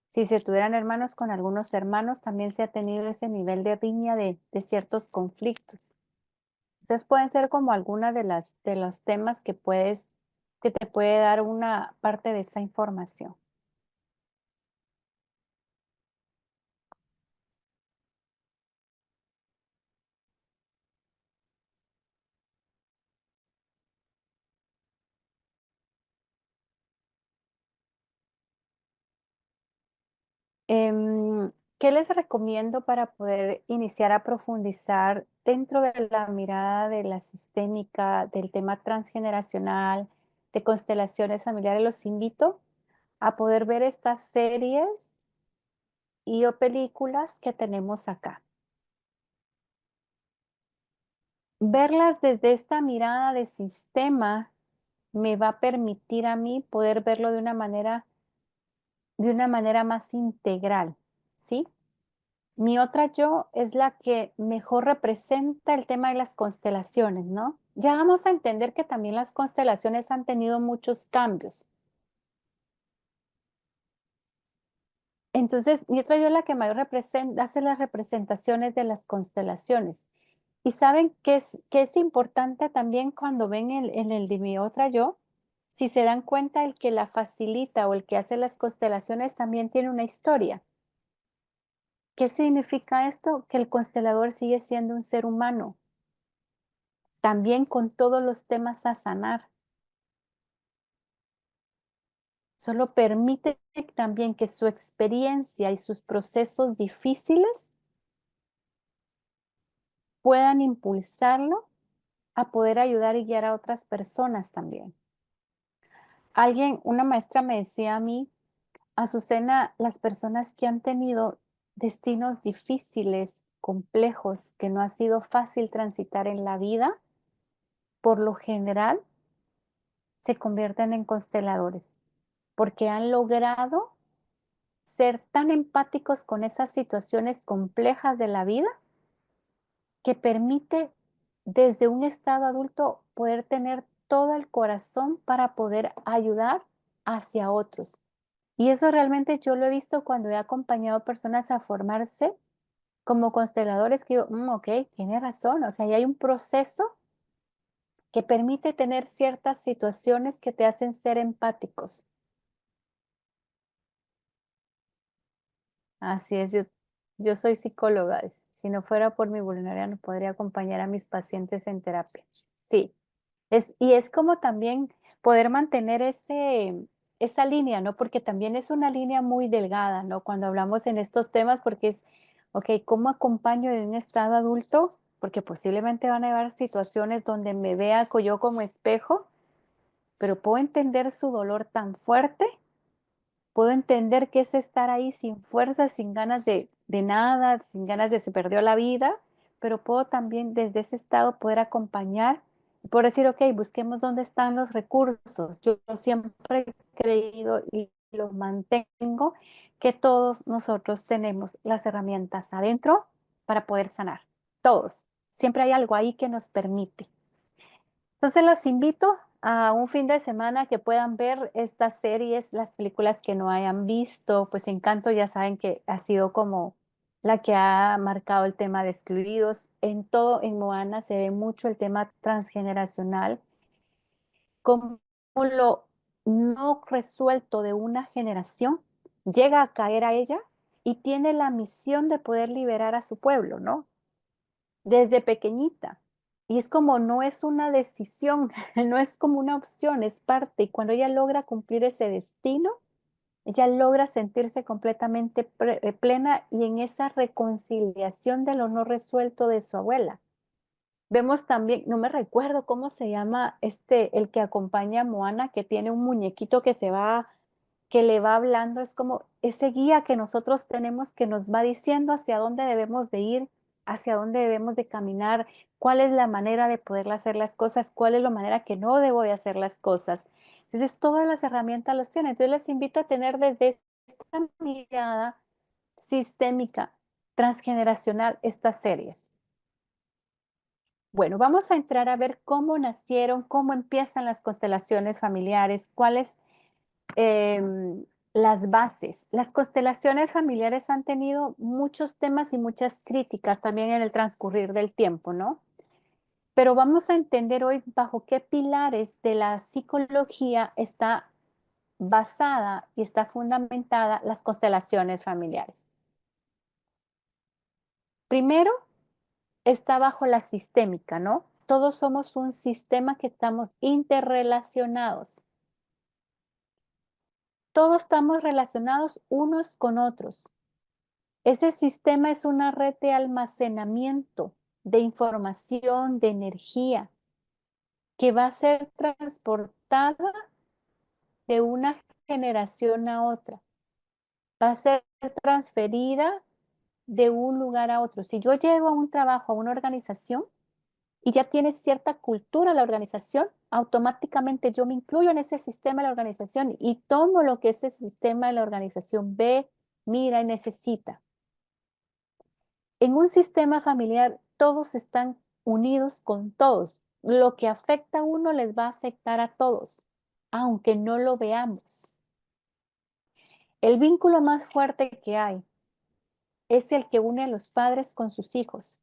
Si se tuvieran hermanos con algunos hermanos, también se ha tenido ese nivel de riña de ciertos conflictos. Entonces pueden ser como algunas de los temas que te puede dar una parte de esa información. Em, ¿Qué les recomiendo para poder iniciar a profundizar dentro de la mirada de la sistémica, del tema transgeneracional, de constelaciones familiares? Los invito a poder ver estas series y o películas que tenemos acá. Verlas desde esta mirada de sistema me va a permitir a mí poder verlo de una manera más integral, ¿sí? Mi otra yo es la que mejor representa el tema de las constelaciones, ¿no? Ya vamos a entender que también las constelaciones han tenido muchos cambios. Entonces, mi otra yo es la que mayor hace las representaciones de las constelaciones. Y saben que es importante también cuando ven en el de mi otra yo, si se dan cuenta, el que la facilita o el que hace las constelaciones también tiene una historia. ¿Qué significa esto? Que el constelador sigue siendo un ser humano, también con todos los temas a sanar. Solo permite también que su experiencia y sus procesos difíciles puedan impulsarlo a poder ayudar y guiar a otras personas también. Una maestra me decía a mí, Azucena, las personas que han tenido destinos difíciles, complejos, que no ha sido fácil transitar en la vida, por lo general se convierten en consteladores, porque han logrado ser tan empáticos con esas situaciones complejas de la vida que permite desde un estado adulto poder tener todo el corazón para poder ayudar hacia otros. Y eso realmente yo lo he visto cuando he acompañado personas a formarse como consteladores que digo, ok, tiene razón, o sea, ahí hay un proceso que permite tener ciertas situaciones que te hacen ser empáticos. Así es, yo soy psicóloga, si no fuera por mi vulnerabilidad no podría acompañar a mis pacientes en terapia. Sí, y es como también poder mantener esa línea, ¿no? Porque también es una línea muy delgada, ¿no? Cuando hablamos en estos temas, porque es, ok, ¿cómo acompaño en un estado adulto? Porque posiblemente van a haber situaciones donde me vea yo como espejo, pero puedo entender su dolor tan fuerte. Puedo entender que es estar ahí sin fuerza, sin ganas de nada, sin ganas de se perdió la vida, pero puedo también desde ese estado poder acompañar y poder decir, ok, busquemos dónde están los recursos. Yo siempre he creído y lo mantengo que todos nosotros tenemos las herramientas adentro para poder sanar. Todos. Siempre hay algo ahí que nos permite. Entonces los invito a un fin de semana que puedan ver estas series, las películas que no hayan visto, pues Encanto ya saben que ha sido como la que ha marcado el tema de excluidos. En todo, en Moana se ve mucho el tema transgeneracional, como lo no resuelto de una generación llega a caer a ella y tiene la misión de poder liberar a su pueblo, ¿no? Desde pequeñita. Y es como no es una decisión, no es como una opción, es parte. Y cuando ella logra cumplir ese destino, ella logra sentirse completamente plena y en esa reconciliación de lo no resuelto de su abuela. Vemos también, no me recuerdo cómo se llama el que acompaña a Moana, que tiene un muñequito que le va hablando, es como ese guía que nosotros tenemos que nos va diciendo hacia dónde debemos de ir, hacia dónde debemos de caminar, cuál es la manera de poder hacer las cosas, cuál es la manera que no debo de hacer las cosas. Entonces, todas las herramientas las tienen. Entonces, les invito a tener desde esta mirada sistémica, transgeneracional, estas series. Bueno, vamos a entrar a ver cómo nacieron, cómo empiezan las constelaciones familiares, cuáles las bases. Las constelaciones familiares han tenido muchos temas y muchas críticas también en el transcurrir del tiempo, ¿no? Pero vamos a entender hoy bajo qué pilares de la psicología está basada y está fundamentada las constelaciones familiares. Primero, está bajo la sistémica, ¿no? Todos somos un sistema que estamos interrelacionados. Todos estamos relacionados unos con otros. Ese sistema es una red de almacenamiento de información, de energía, que va a ser transportada de una generación a otra. Va a ser transferida de un lugar a otro. Si yo llego a un trabajo, a una organización, y ya tiene cierta cultura la organización, automáticamente yo me incluyo en ese sistema de la organización y tomo lo que ese sistema de la organización ve, mira y necesita. En un sistema familiar, todos están unidos con todos. Lo que afecta a uno les va a afectar a todos, aunque no lo veamos. El vínculo más fuerte que hay es el que une a los padres con sus hijos.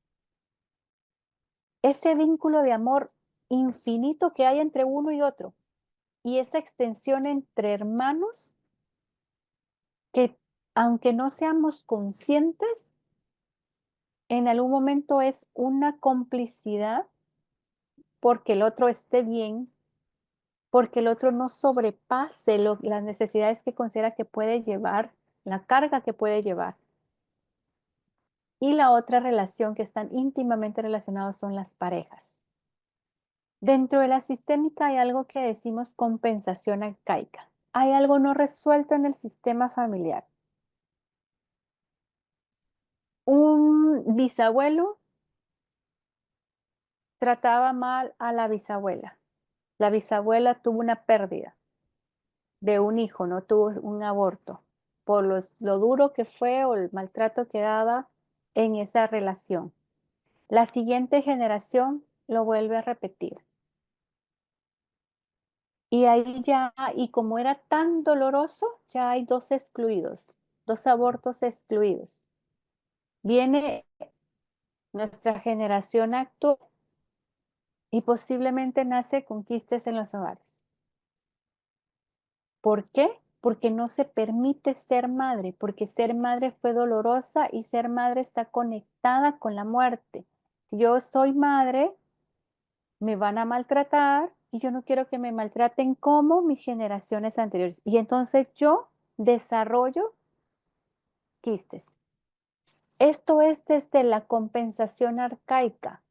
Ese vínculo de amor infinito que hay entre uno y otro. Y esa extensión entre hermanos que, aunque no seamos conscientes, en algún momento es una complicidad porque el otro esté bien, porque el otro no sobrepase las necesidades que considera que puede llevar, la carga que puede llevar. Y la otra relación que están íntimamente relacionados son las parejas. Dentro de la sistémica hay algo que decimos compensación arcaica. Hay algo no resuelto en el sistema familiar. Un bisabuelo trataba mal a la bisabuela. La bisabuela tuvo una pérdida de un hijo, no tuvo un aborto, por lo duro que fue o el maltrato que daba en esa relación. La siguiente generación lo vuelve a repetir. Y ahí ya, y como era tan doloroso, ya hay dos excluidos, dos abortos excluidos. Viene nuestra generación actual y posiblemente nace con quistes en los ovarios. ¿Por qué? Porque no se permite ser madre, porque ser madre fue dolorosa y ser madre está conectada con la muerte. Si yo soy madre, me van a maltratar y yo no quiero que me maltraten como mis generaciones anteriores. Y entonces yo desarrollo quistes. Esto es desde la compensación arcaica.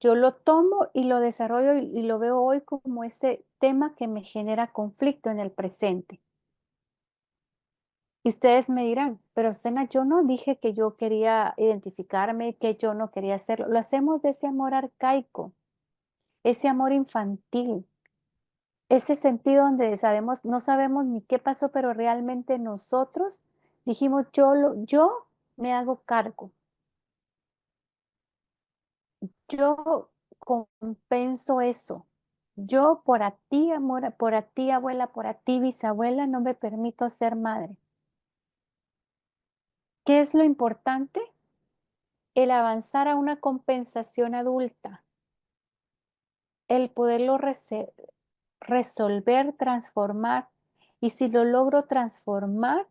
Yo lo tomo y lo desarrollo y lo veo hoy como ese tema que me genera conflicto en el presente. Y ustedes me dirán, pero Sena, yo no dije que yo quería identificarme, que yo no quería hacerlo. Lo hacemos de ese amor arcaico, ese amor infantil, ese sentido donde sabemos, no sabemos ni qué pasó, pero realmente nosotros dijimos, yo me hago cargo, yo compenso eso. Yo por a ti, amor, por a ti, abuela, por a ti, bisabuela, no me permito ser madre. ¿Qué es lo importante? El avanzar a una compensación adulta, el poderlo resolver, transformar. Y si lo logro transformar,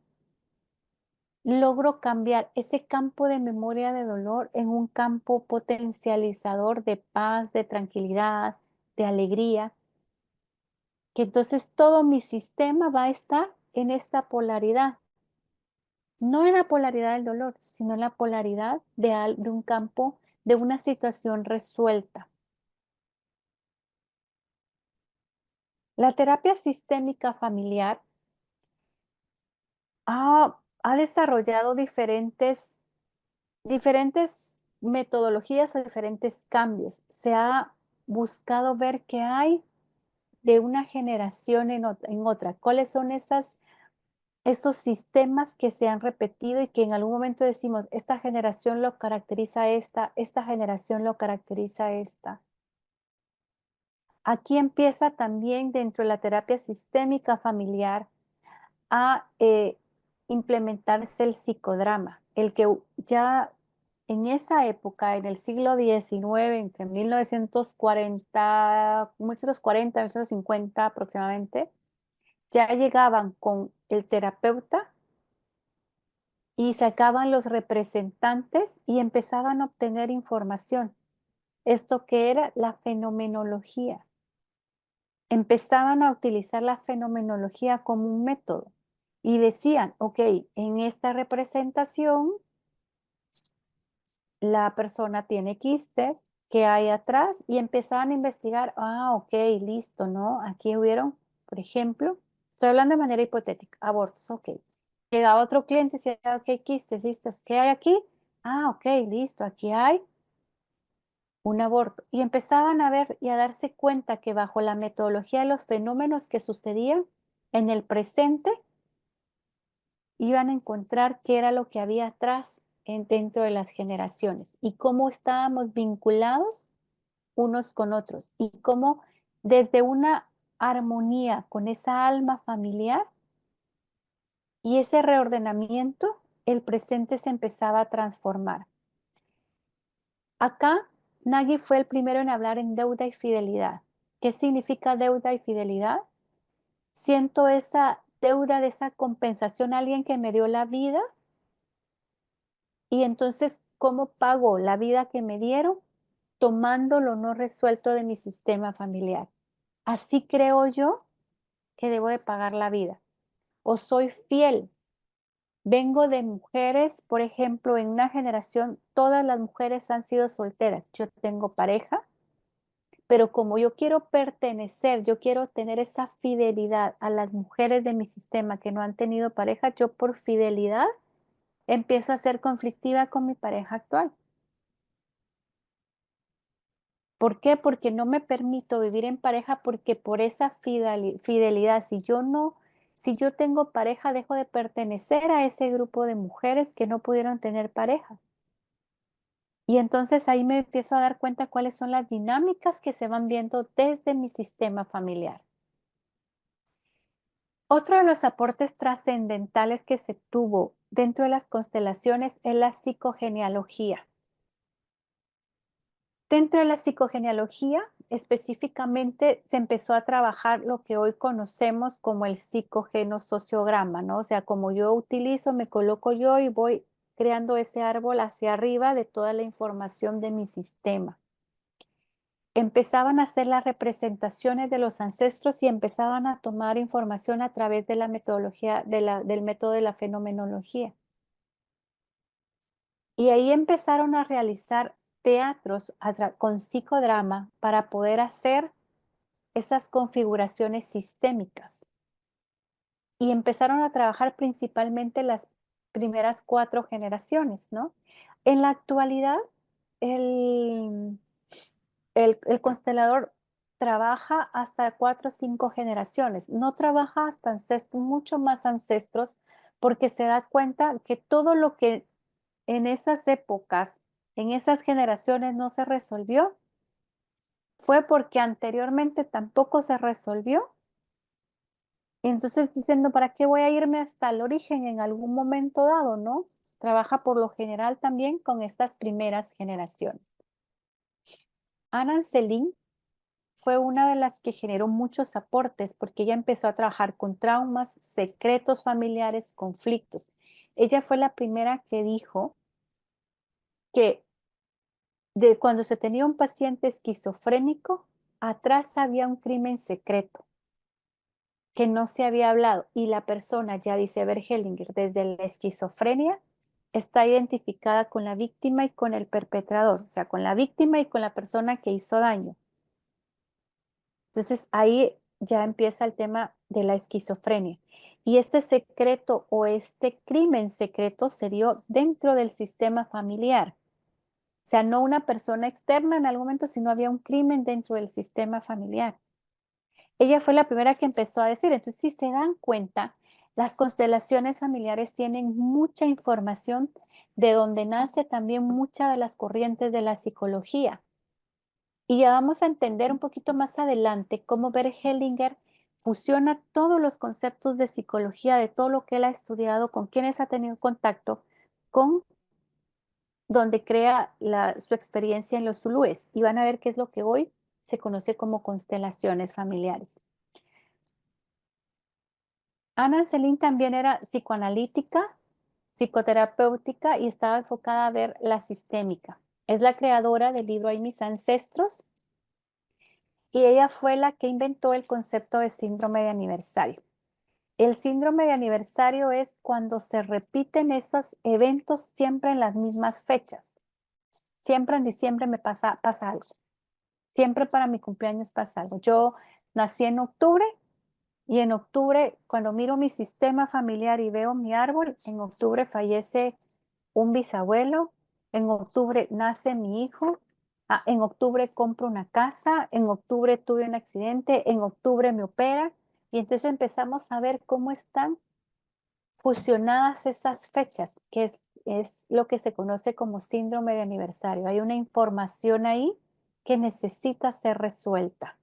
logro cambiar ese campo de memoria de dolor en un campo potencializador de paz, de tranquilidad, de alegría, que entonces todo mi sistema va a estar en esta polaridad, no en la polaridad del dolor, sino en la polaridad de un campo, de una situación resuelta. La terapia sistémica familiar ha desarrollado diferentes metodologías o diferentes cambios. Se ha buscado ver qué hay de una generación en otra. ¿Cuáles son esos sistemas que se han repetido y que en algún momento decimos, esta generación lo caracteriza esta generación lo caracteriza esta? Aquí empieza también dentro de la terapia sistémica familiar a implementarse el psicodrama, el que ya en esa época, en el siglo XIX, entre 1940, 1940, 1950 aproximadamente, ya llegaban con el terapeuta y sacaban los representantes y empezaban a obtener información. Esto que era la fenomenología. Empezaban a utilizar la fenomenología como un método y decían, ok, en esta representación la persona tiene quistes, ¿qué hay atrás? Y empezaban a investigar, ok, listo, ¿no? Aquí hubieron, por ejemplo, estoy hablando de manera hipotética, abortos, ok. Llegaba otro cliente y decía, ok, quistes, listos, ¿qué hay aquí? Ok, listo, aquí hay un aborto. Y empezaban a ver y a darse cuenta que bajo la metodología de los fenómenos que sucedían en el presente, iban a encontrar qué era lo que había atrás dentro de las generaciones y cómo estábamos vinculados unos con otros y cómo desde una armonía con esa alma familiar y ese reordenamiento, el presente se empezaba a transformar. Acá, Nagy fue el primero en hablar en deuda y fidelidad. ¿Qué significa deuda y fidelidad? Siento esa deuda de esa compensación a alguien que me dio la vida y entonces, ¿cómo pago la vida que me dieron? Tomando lo no resuelto de mi sistema familiar. Así creo yo que debo de pagar la vida. O soy fiel. Vengo de mujeres, por ejemplo, en una generación, todas las mujeres han sido solteras. Yo tengo pareja, pero como yo quiero pertenecer, yo quiero tener esa fidelidad a las mujeres de mi sistema que no han tenido pareja, yo por fidelidad empiezo a ser conflictiva con mi pareja actual. ¿Por qué? Porque no me permito vivir en pareja porque por esa fidelidad, si yo tengo pareja, dejo de pertenecer a ese grupo de mujeres que no pudieron tener pareja. Y entonces ahí me empiezo a dar cuenta cuáles son las dinámicas que se van viendo desde mi sistema familiar. Otro de los aportes trascendentales que se tuvo dentro de las constelaciones es la psicogenealogía. Dentro de la psicogenealogía, específicamente se empezó a trabajar lo que hoy conocemos como el psicogenosociograma, ¿no? O sea, como yo utilizo, me coloco yo y voy creando ese árbol hacia arriba de toda la información de mi sistema. Empezaban a hacer las representaciones de los ancestros y empezaban a tomar información a través de la metodología del método de la fenomenología. Y ahí empezaron a realizar teatros con psicodrama para poder hacer esas configuraciones sistémicas. Y empezaron a trabajar principalmente las primeras 4 generaciones, ¿no? En la actualidad, el, el constelador trabaja hasta 4 o 5 generaciones, no trabaja hasta ancestros, mucho más ancestros, porque se da cuenta que todo lo que en esas épocas, en esas generaciones no se resolvió, fue porque anteriormente tampoco se resolvió. Entonces diciendo, ¿para qué voy a irme hasta el origen en algún momento dado, no? Trabaja por lo general también con estas primeras generaciones. Anne Selin fue una de las que generó muchos aportes porque ella empezó a trabajar con traumas, secretos familiares, conflictos. Ella fue la primera que dijo que de cuando se tenía un paciente esquizofrénico, atrás había un crimen secreto que no se había hablado y la persona, ya dice Bergelinger, desde la esquizofrenia está identificada con la víctima y con el perpetrador, o sea, con la víctima y con la persona que hizo daño. Entonces ahí ya empieza el tema de la esquizofrenia. Y este secreto o este crimen secreto se dio dentro del sistema familiar. O sea, no una persona externa en algún momento, sino había un crimen dentro del sistema familiar. Ella fue la primera que empezó a decir, entonces si se dan cuenta, las constelaciones familiares tienen mucha información de donde nace también muchas de las corrientes de la psicología. Y ya vamos a entender un poquito más adelante cómo Bert Hellinger fusiona todos los conceptos de psicología, de todo lo que él ha estudiado, con quienes ha tenido contacto, con donde crea su experiencia en los zulúes. Y van a ver qué es lo que hoy se conoce como constelaciones familiares. Anne Selin también era psicoanalítica, psicoterapéutica y estaba enfocada a ver la sistémica. Es la creadora del libro Hay mis ancestros y ella fue la que inventó el concepto de síndrome de aniversario. El síndrome de aniversario es cuando se repiten esos eventos siempre en las mismas fechas. Siempre en diciembre pasa algo. Siempre para mi cumpleaños pasa algo. Yo nací en octubre y en octubre, cuando miro mi sistema familiar y veo mi árbol, en octubre fallece un bisabuelo, en octubre nace mi hijo, en octubre compro una casa, en octubre tuve un accidente, en octubre me opera, y entonces empezamos a ver cómo están fusionadas esas fechas, que es lo que se conoce como síndrome de aniversario. Hay una información ahí que necesita ser resuelta.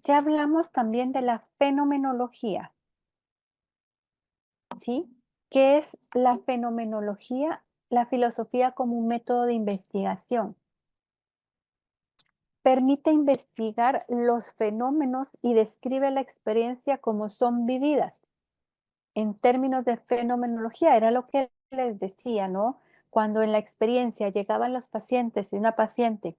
Ya hablamos también de la fenomenología, ¿sí? ¿Qué es la fenomenología? La filosofía como un método de investigación. Permite investigar los fenómenos y describe la experiencia como son vividas. En términos de fenomenología, era lo que les decía, ¿no? Cuando en la experiencia llegaban los pacientes y una paciente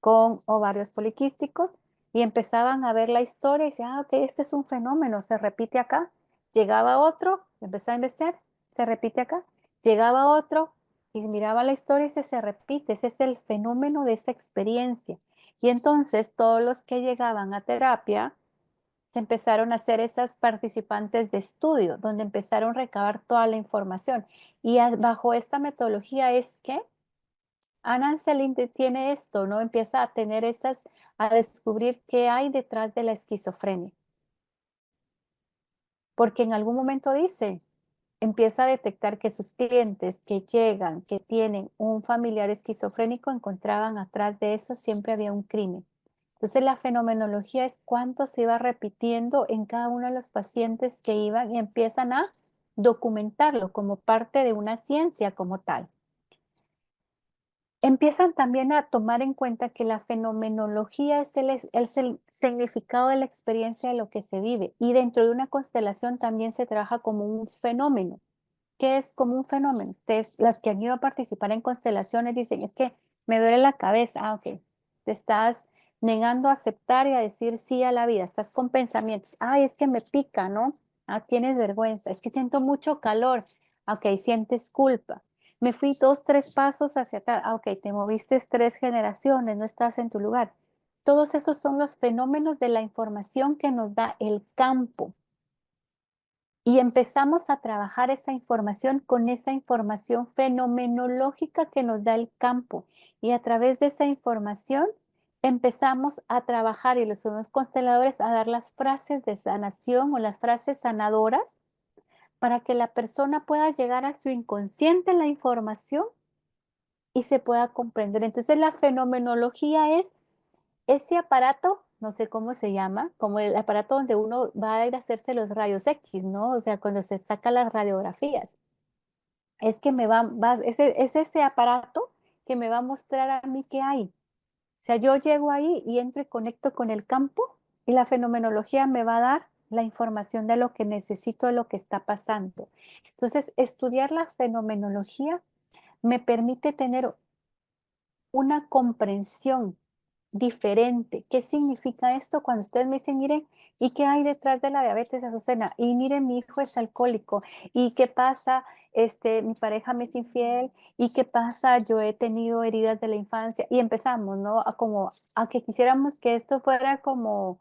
con ovarios poliquísticos y empezaban a ver la historia y decían, ok, este es un fenómeno, se repite acá. Llegaba otro, empezaba a investigar, se repite acá. Llegaba otro y miraba la historia y se repite. Ese es el fenómeno de esa experiencia. Y entonces todos los que llegaban a terapia se empezaron a hacer esas participantes de estudio, donde empezaron a recabar toda la información. Y bajo esta metodología es que Anne Selin tiene esto, ¿no? Empieza a tener a descubrir qué hay detrás de la esquizofrenia. Porque en algún momento dice, empieza a detectar que sus clientes que llegan, que tienen un familiar esquizofrénico, encontraban atrás de eso siempre había un crimen. Entonces la fenomenología es cuánto se iba repitiendo en cada uno de los pacientes que iban y empiezan a documentarlo como parte de una ciencia como tal. Empiezan también a tomar en cuenta que la fenomenología es el significado de la experiencia de lo que se vive y dentro de una constelación también se trabaja como un fenómeno. ¿Qué es como un fenómeno? Entonces, las que han ido a participar en constelaciones dicen, es que me duele la cabeza. Ah, ok. Te estás negando a aceptar y a decir sí a la vida. Estás con pensamientos. Ay, es que me pica, ¿no? Ah, tienes vergüenza. Es que siento mucho calor. Ah, ok, sientes culpa. Me fui 2, 3 pasos hacia atrás. Ah, ok, te moviste 3 generaciones, no estás en tu lugar. Todos esos son los fenómenos de la información que nos da el campo. Y empezamos a trabajar esa información con esa información fenomenológica que nos da el campo. Y a través de esa información empezamos a trabajar y los somos consteladores a dar las frases de sanación o las frases sanadoras para que la persona pueda llegar a su inconsciente la información y se pueda comprender. Entonces la fenomenología es ese aparato, no sé cómo se llama, como el aparato donde uno va a ir a hacerse los rayos X, ¿no? O sea, cuando se saca las radiografías. Es que es ese aparato que me va a mostrar a mí qué hay. O sea, yo llego ahí y entro y conecto con el campo y la fenomenología me va a dar la información de lo que necesito, de lo que está pasando. Entonces, estudiar la fenomenología me permite tener una comprensión diferente. ¿Qué significa esto? Cuando ustedes me dicen, miren, ¿y qué hay detrás de la diabetes, Azucena? Y miren, mi hijo es alcohólico. ¿Y qué pasa? Mi pareja me es infiel. ¿Y qué pasa? Yo he tenido heridas de la infancia. Y empezamos, ¿no? A que quisiéramos que esto fuera como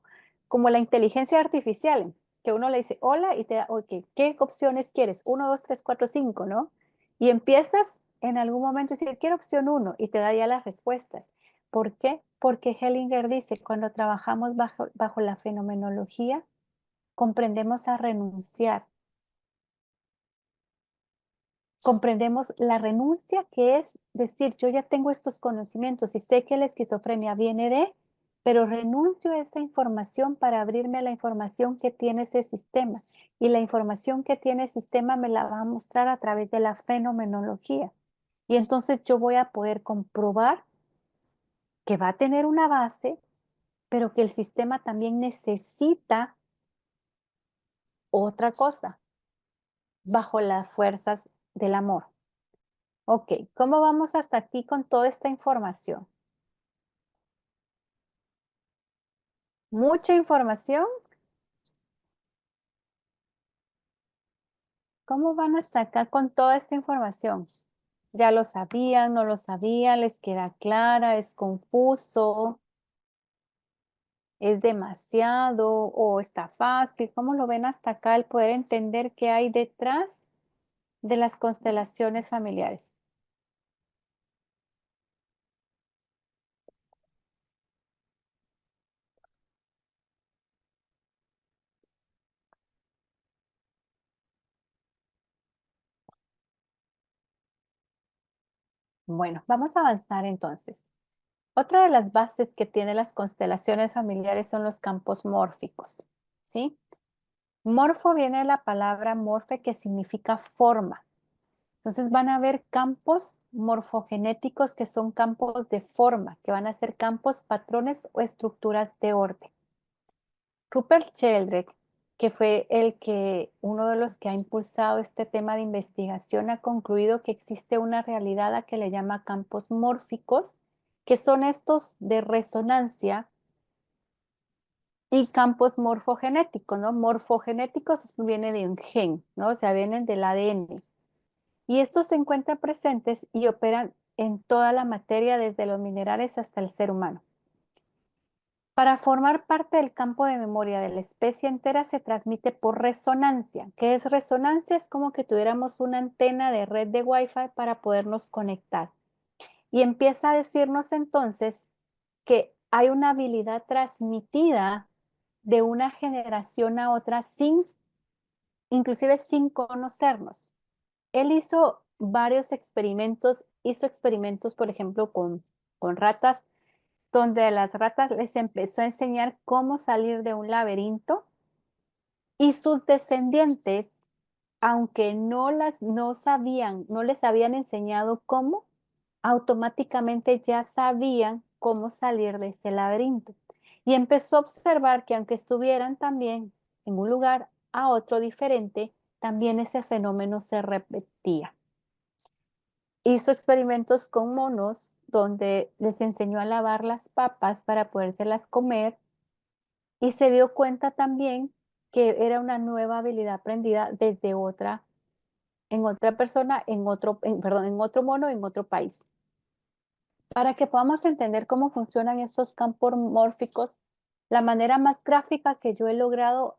la inteligencia artificial, que uno le dice, hola, y te da, ok, ¿qué opciones quieres? Uno, dos, tres, cuatro, cinco, ¿no? Y empiezas en algún momento a decir, quiero opción uno, y te da ya las respuestas. ¿Por qué? Porque Hellinger dice, cuando trabajamos bajo la fenomenología, comprendemos a renunciar. Comprendemos la renuncia, que es decir, yo ya tengo estos conocimientos y sé que la esquizofrenia viene de, pero renuncio a esa información para abrirme a la información que tiene ese sistema. Y la información que tiene el sistema me la va a mostrar a través de la fenomenología. Y entonces yo voy a poder comprobar que va a tener una base, pero que el sistema también necesita otra cosa bajo las fuerzas del amor. Ok, ¿cómo vamos hasta aquí con toda esta información? Mucha información. ¿Cómo van hasta acá con toda esta información? ¿Ya lo sabían, no lo sabían, les queda clara, es confuso, es demasiado o está fácil? ¿Cómo lo ven hasta acá el poder entender qué hay detrás de las constelaciones familiares? Bueno, vamos a avanzar entonces. Otra de las bases que tiene las constelaciones familiares son los campos mórficos, ¿sí? Morfo viene de la palabra morfe que significa forma. Entonces van a haber campos morfogenéticos que son campos de forma, que van a ser campos, patrones o estructuras de orden. Rupert Sheldrake, que fue uno de los que ha impulsado este tema de investigación, ha concluido que existe una realidad a que le llama campos mórficos, que son estos de resonancia y campos morfogenéticos, ¿no? Morfogenéticos viene de un gen, ¿no? O sea, vienen del ADN. Y estos se encuentran presentes y operan en toda la materia, desde los minerales hasta el ser humano. Para formar parte del campo de memoria de la especie entera se transmite por resonancia. ¿Qué es resonancia? Es como que tuviéramos una antena de red de Wi-Fi para podernos conectar. Y empieza a decirnos entonces que hay una habilidad transmitida de una generación a otra inclusive sin conocernos. Él hizo varios experimentos, hizo experimentos, por ejemplo, con ratas donde a las ratas les empezó a enseñar cómo salir de un laberinto y sus descendientes, aunque no sabían, no les habían enseñado cómo, automáticamente ya sabían cómo salir de ese laberinto. Y empezó a observar que aunque estuvieran también en un lugar a otro diferente, también ese fenómeno se repetía. Hizo experimentos con monos donde les enseñó a lavar las papas para podérselas comer y se dio cuenta también que era una nueva habilidad aprendida desde otra, en otra persona, perdón, en otro mono, en otro país. Para que podamos entender cómo funcionan estos campos mórficos, la manera más gráfica que yo he logrado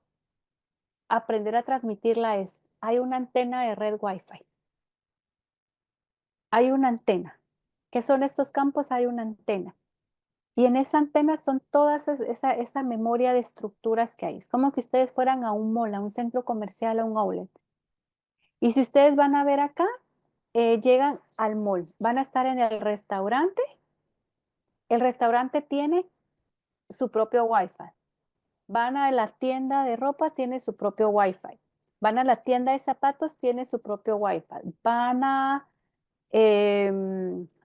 aprender a transmitirla es, hay una antena de red Wi-Fi, hay una antena. ¿Qué son estos campos? Hay una antena. Y en esa antena son todas esa memoria de estructuras que hay. Es como que ustedes fueran a un mall, a un centro comercial, a un outlet. Y si ustedes van a ver acá, llegan al mall, van a estar en el restaurante tiene su propio Wi-Fi. Van a la tienda de ropa, tiene su propio Wi-Fi. Van a la tienda de zapatos, tiene su propio Wi-Fi. Van a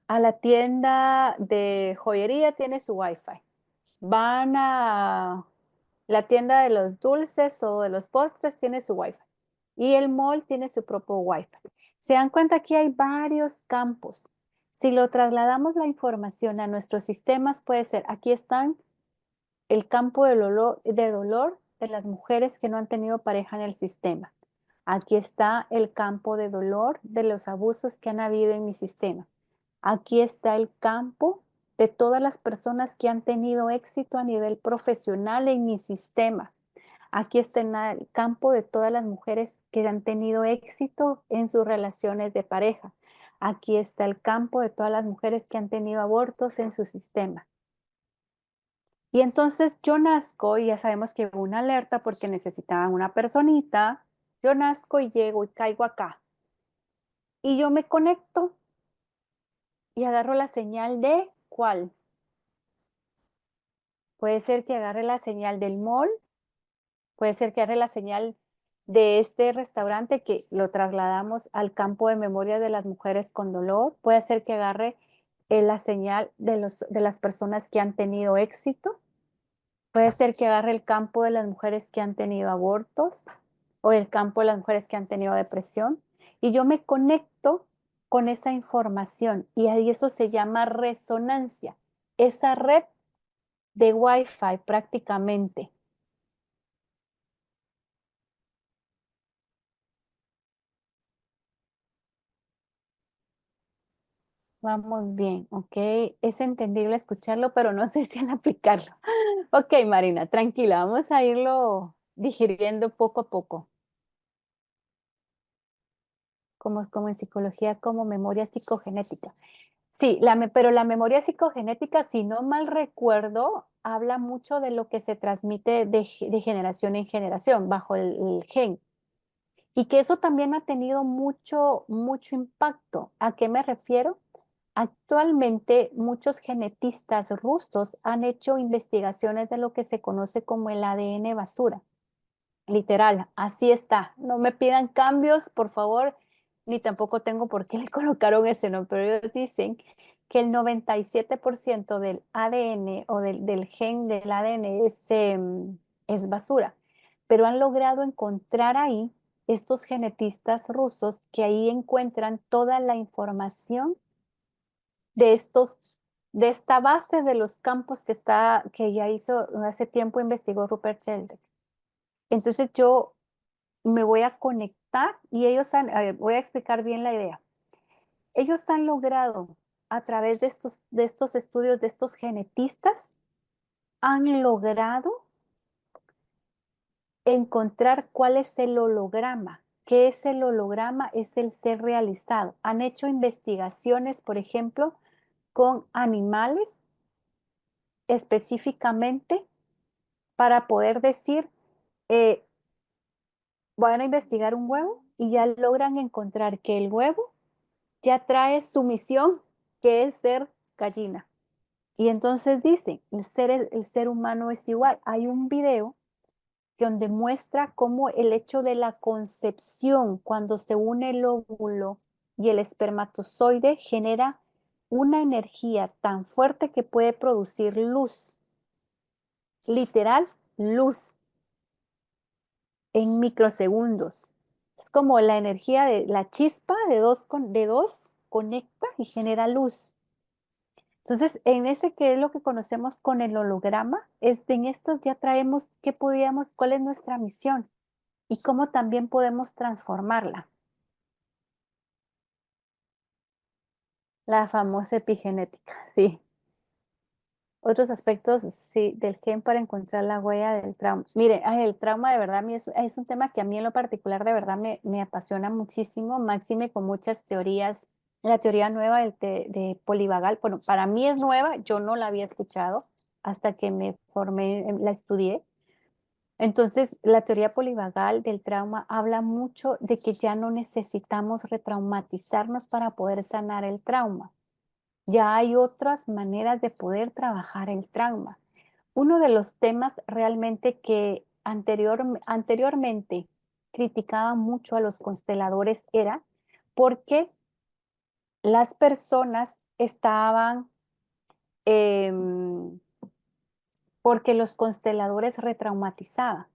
la tienda de joyería, tiene su Wi-Fi. Van a la tienda de los dulces o de los postres, tiene su Wi-Fi. Y el mall tiene su propio Wi-Fi. Se dan cuenta que hay varios campos. Si lo trasladamos la información a nuestros sistemas, puede ser, aquí están el campo de dolor de las mujeres que no han tenido pareja en el sistema. Aquí está el campo de dolor de los abusos que han habido en mi sistema. Aquí está el campo de todas las personas que han tenido éxito a nivel profesional en mi sistema. Aquí está el campo de todas las mujeres que han tenido éxito en sus relaciones de pareja. Aquí está el campo de todas las mujeres que han tenido abortos en su sistema. Y entonces yo nazco y ya sabemos que hubo una alerta porque necesitaban una personita. Yo nazco y llego y caigo acá. Y yo me conecto y agarro la señal de ¿cuál? Puede ser que agarre la señal del mall, puede ser que agarre la señal de este restaurante que lo trasladamos al campo de memoria de las mujeres con dolor, puede ser que agarre la señal de las personas que han tenido éxito, puede ser que agarre el campo de las mujeres que han tenido abortos o el campo de las mujeres que han tenido depresión y yo me conecto con esa información y ahí eso se llama resonancia. Esa red de Wi-Fi prácticamente. Vamos bien, ok. Es entendible escucharlo, pero no sé si al aplicarlo. Ok, Marina, tranquila, vamos a irlo digiriendo poco a poco, como en psicología, como memoria psicogenética. Sí, pero la memoria psicogenética, si no mal recuerdo, habla mucho de lo que se transmite de generación en generación bajo el gen. Y que eso también ha tenido mucho impacto. ¿A qué me refiero? Actualmente, muchos genetistas rusos han hecho investigaciones de lo que se conoce como el ADN basura. Literal, así está. No me pidan cambios, por favor, ni tampoco tengo por qué le colocaron ese nombre, pero ellos dicen que el 97% del ADN o del gen del ADN es basura, pero han logrado encontrar ahí estos genetistas rusos que ahí encuentran toda la información de de esta base de los campos que ya hizo hace tiempo investigó Rupert Sheldrake. Entonces yo me voy a conectar y a ver, voy a explicar bien la idea. Ellos han logrado, a través de estos estudios de estos genetistas, han logrado encontrar cuál es el holograma. ¿Qué es el holograma? Es el ser realizado. Han hecho investigaciones, por ejemplo, con animales específicamente para poder decir, eh, van a investigar un huevo y ya logran encontrar que el huevo ya trae su misión, que es ser gallina. Y entonces dice, el ser humano es igual. Hay un video donde muestra cómo el hecho de la concepción, cuando se une el óvulo y el espermatozoide, genera una energía tan fuerte que puede producir luz, literal, luz en microsegundos. Es como la energía de la chispa de dos conecta y genera luz. Entonces, en ese que es lo que conocemos con el holograma, en estos ya traemos qué podíamos, cuál es nuestra misión y cómo también podemos transformarla. La famosa epigenética, sí. Otros aspectos, sí, del gen para encontrar la huella del trauma. Mire, ay, el trauma de verdad a mí es un tema que a mí en lo particular de verdad me apasiona muchísimo, máxime con muchas teorías. La teoría nueva de polivagal, bueno, para mí es nueva, yo no la había escuchado hasta que me formé, la estudié. Entonces, la teoría polivagal del trauma habla mucho de que ya no necesitamos retraumatizarnos para poder sanar el trauma. Ya hay otras maneras de poder trabajar el trauma. Uno de los temas realmente que anteriormente criticaba mucho a los consteladores era porque las personas estaban, em, porque los consteladores retraumatizaban.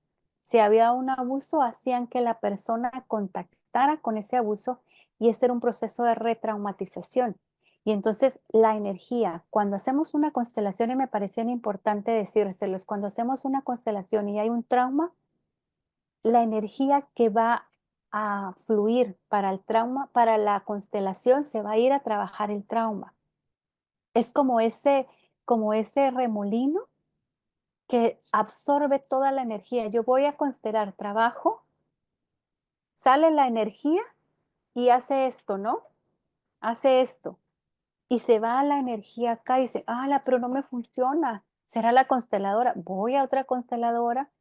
Si había un abuso, hacían que la persona contactara con ese abuso y ese era un proceso de retraumatización. Y entonces la energía, cuando hacemos una constelación, y me parecía importante decírselos, cuando hacemos una constelación y hay un trauma, la energía que va a fluir para el trauma, para la constelación, se va a ir a trabajar el trauma. Es como ese remolino que absorbe toda la energía. Yo voy a constelar trabajo, sale la energía y hace esto, ¿no? Hace esto. Y se va la energía acá y dice, pero no me funciona. ¿Será la consteladora? Voy a otra consteladora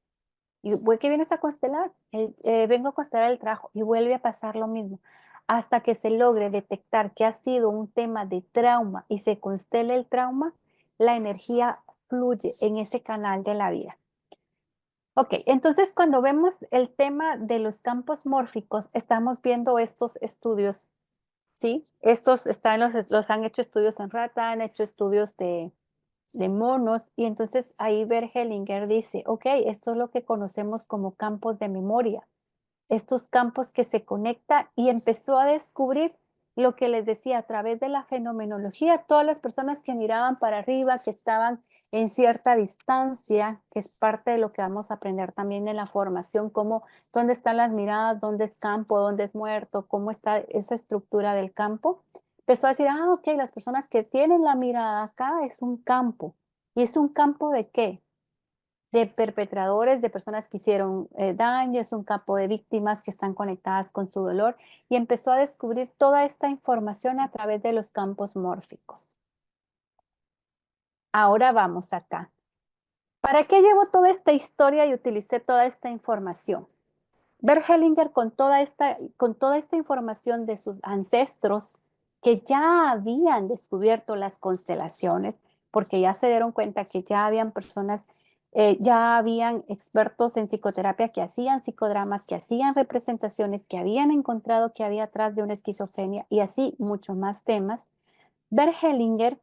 y voy que vienes a constelar. Vengo a constelar el trabajo y vuelve a pasar lo mismo. Hasta que se logre detectar que ha sido un tema de trauma y se constele el trauma, la energía fluye en ese canal de la vida. Ok, entonces cuando vemos el tema de los campos mórficos, estamos viendo estos estudios, ¿sí? Estos están los han hecho estudios en rata, han hecho estudios de monos, y entonces ahí Bergelinger dice, ok, esto es lo que conocemos como campos de memoria, estos campos que se conectan, y empezó a descubrir lo que les decía a través de la fenomenología, todas las personas que miraban para arriba, que estaban en cierta distancia, que es parte de lo que vamos a aprender también en la formación, cómo, dónde están las miradas, dónde es campo, dónde es muerto, cómo está esa estructura del campo. Empezó a decir, ok, las personas que tienen la mirada acá es un campo. ¿Y es un campo de qué? De perpetradores, de personas que hicieron daño, es un campo de víctimas que están conectadas con su dolor, y empezó a descubrir toda esta información a través de los campos mórficos. Ahora vamos acá. ¿Para qué llevo toda esta historia y utilicé toda esta información? Bert Hellinger con toda esta información de sus ancestros que ya habían descubierto las constelaciones, porque ya se dieron cuenta que ya habían personas, ya habían expertos en psicoterapia que hacían psicodramas, que hacían representaciones, que habían encontrado que había atrás de una esquizofrenia y así muchos más temas. Bert Hellinger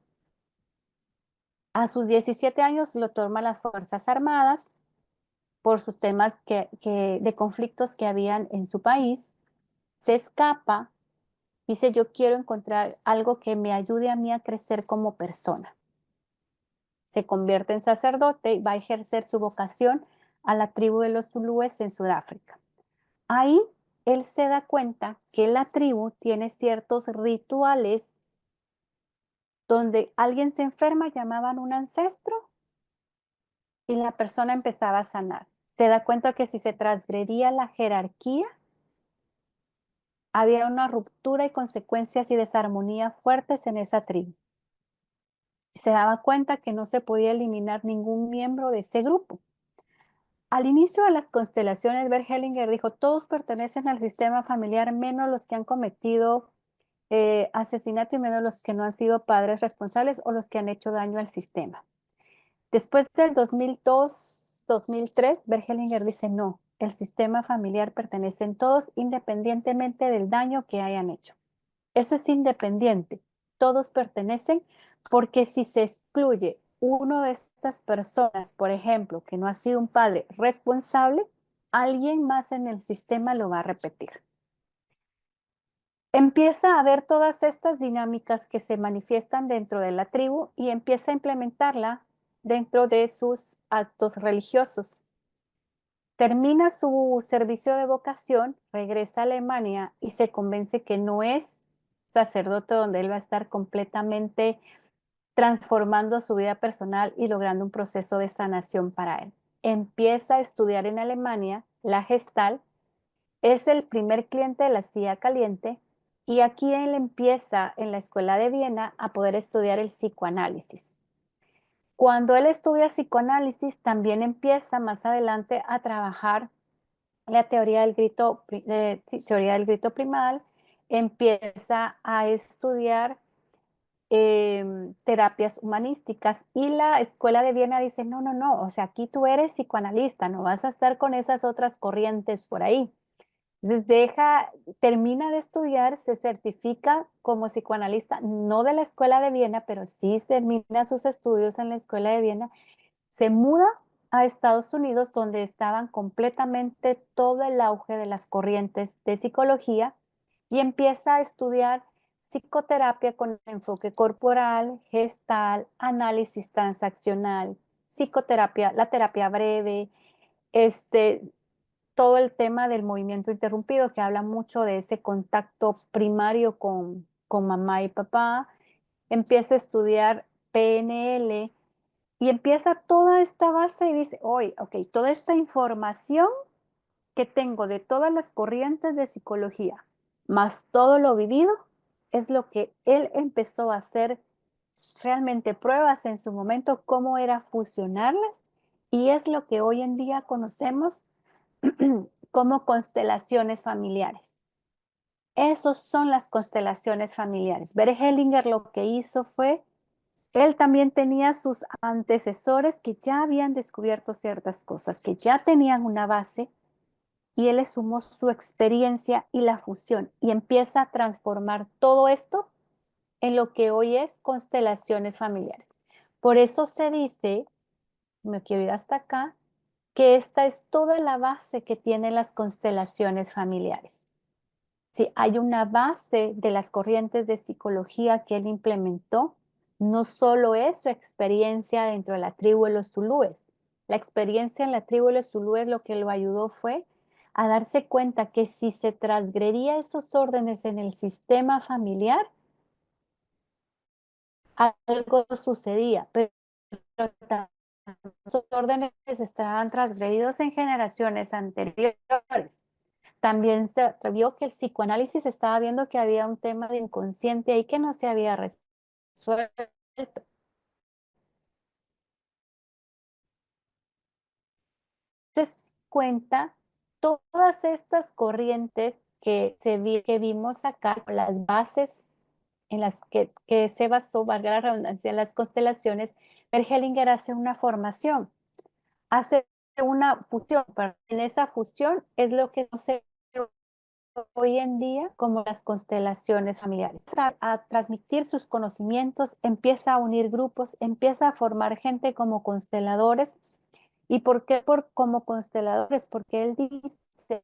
a sus 17 años lo toma las Fuerzas Armadas por sus temas de conflictos que habían en su país. Se escapa, dice, yo quiero encontrar algo que me ayude a mí a crecer como persona. Se convierte en sacerdote y va a ejercer su vocación a la tribu de los zulúes en Sudáfrica. Ahí él se da cuenta que la tribu tiene ciertos rituales donde alguien se enferma, llamaban un ancestro y la persona empezaba a sanar. Se da cuenta que si se transgredía la jerarquía, había una ruptura y consecuencias y desarmonía fuertes en esa tribu. Se daba cuenta que no se podía eliminar ningún miembro de ese grupo. Al inicio de las constelaciones, Bert Hellinger dijo, todos pertenecen al sistema familiar menos los que han cometido asesinato y menos los que no han sido padres responsables o los que han hecho daño al sistema. Después del 2002, 2003, Bergelinger dice no, el sistema familiar pertenece en todos independientemente del daño que hayan hecho. Eso es independiente, todos pertenecen porque si se excluye uno de estas personas, por ejemplo, que no ha sido un padre responsable, alguien más en el sistema lo va a repetir. Empieza a ver todas estas dinámicas que se manifiestan dentro de la tribu y empieza a implementarla dentro de sus actos religiosos. Termina su servicio de vocación, regresa a Alemania y se convence que no es sacerdote donde él va a estar completamente transformando su vida personal y logrando un proceso de sanación para él. Empieza a estudiar en Alemania la Gestalt, es el primer cliente de la silla caliente y aquí él empieza en la escuela de Viena a poder estudiar el psicoanálisis. Cuando él estudia psicoanálisis, también empieza más adelante a trabajar la teoría del grito, teoría del grito primal, empieza a estudiar terapias humanísticas y la escuela de Viena dice, no, no, no, o sea, aquí tú eres psicoanalista, no vas a estar con esas otras corrientes por ahí. Entonces termina de estudiar, se certifica como psicoanalista, no de la escuela de Viena, pero sí termina sus estudios en la escuela de Viena, se muda a Estados Unidos donde estaban completamente todo el auge de las corrientes de psicología y empieza a estudiar psicoterapia con enfoque corporal, gestal, análisis transaccional, psicoterapia, la terapia breve, este, todo el tema del movimiento interrumpido que habla mucho de ese contacto primario con mamá y papá, empieza a estudiar PNL y empieza toda esta base y dice, oye, ok, toda esta información que tengo de todas las corrientes de psicología, más todo lo vivido, es lo que él empezó a hacer realmente pruebas en su momento, cómo era fusionarlas, y es lo que hoy en día conocemos como constelaciones familiares. Esas son las constelaciones familiares. Bert Hellinger lo que hizo fue él también tenía sus antecesores que ya habían descubierto ciertas cosas, que ya tenían una base, y él le sumó su experiencia y la fusión y empieza a transformar todo esto en lo que hoy es constelaciones familiares. Por eso se dice, me quiero ir hasta acá, que esta es toda la base que tienen las constelaciones familiares. Sí, hay una base de las corrientes de psicología que él implementó. No solo es su experiencia dentro de la tribu de los zulúes. La experiencia en la tribu de los zulúes lo que lo ayudó fue a darse cuenta que si se transgredía esos órdenes en el sistema familiar, algo sucedía, pero esos órdenes estaban transgredidos en generaciones anteriores. También se vio que el psicoanálisis estaba viendo que había un tema de inconsciente ahí que no se había resuelto. Entonces, cuenta todas estas corrientes que vimos acá, las bases en las que se basó, valga la redundancia, en las constelaciones, Bergelinger hace una formación, hace una fusión, pero en esa fusión es lo que no se hoy en día como las constelaciones familiares. A transmitir sus conocimientos, empieza a unir grupos, empieza a formar gente como consteladores. ¿Y por qué como consteladores? Porque él dice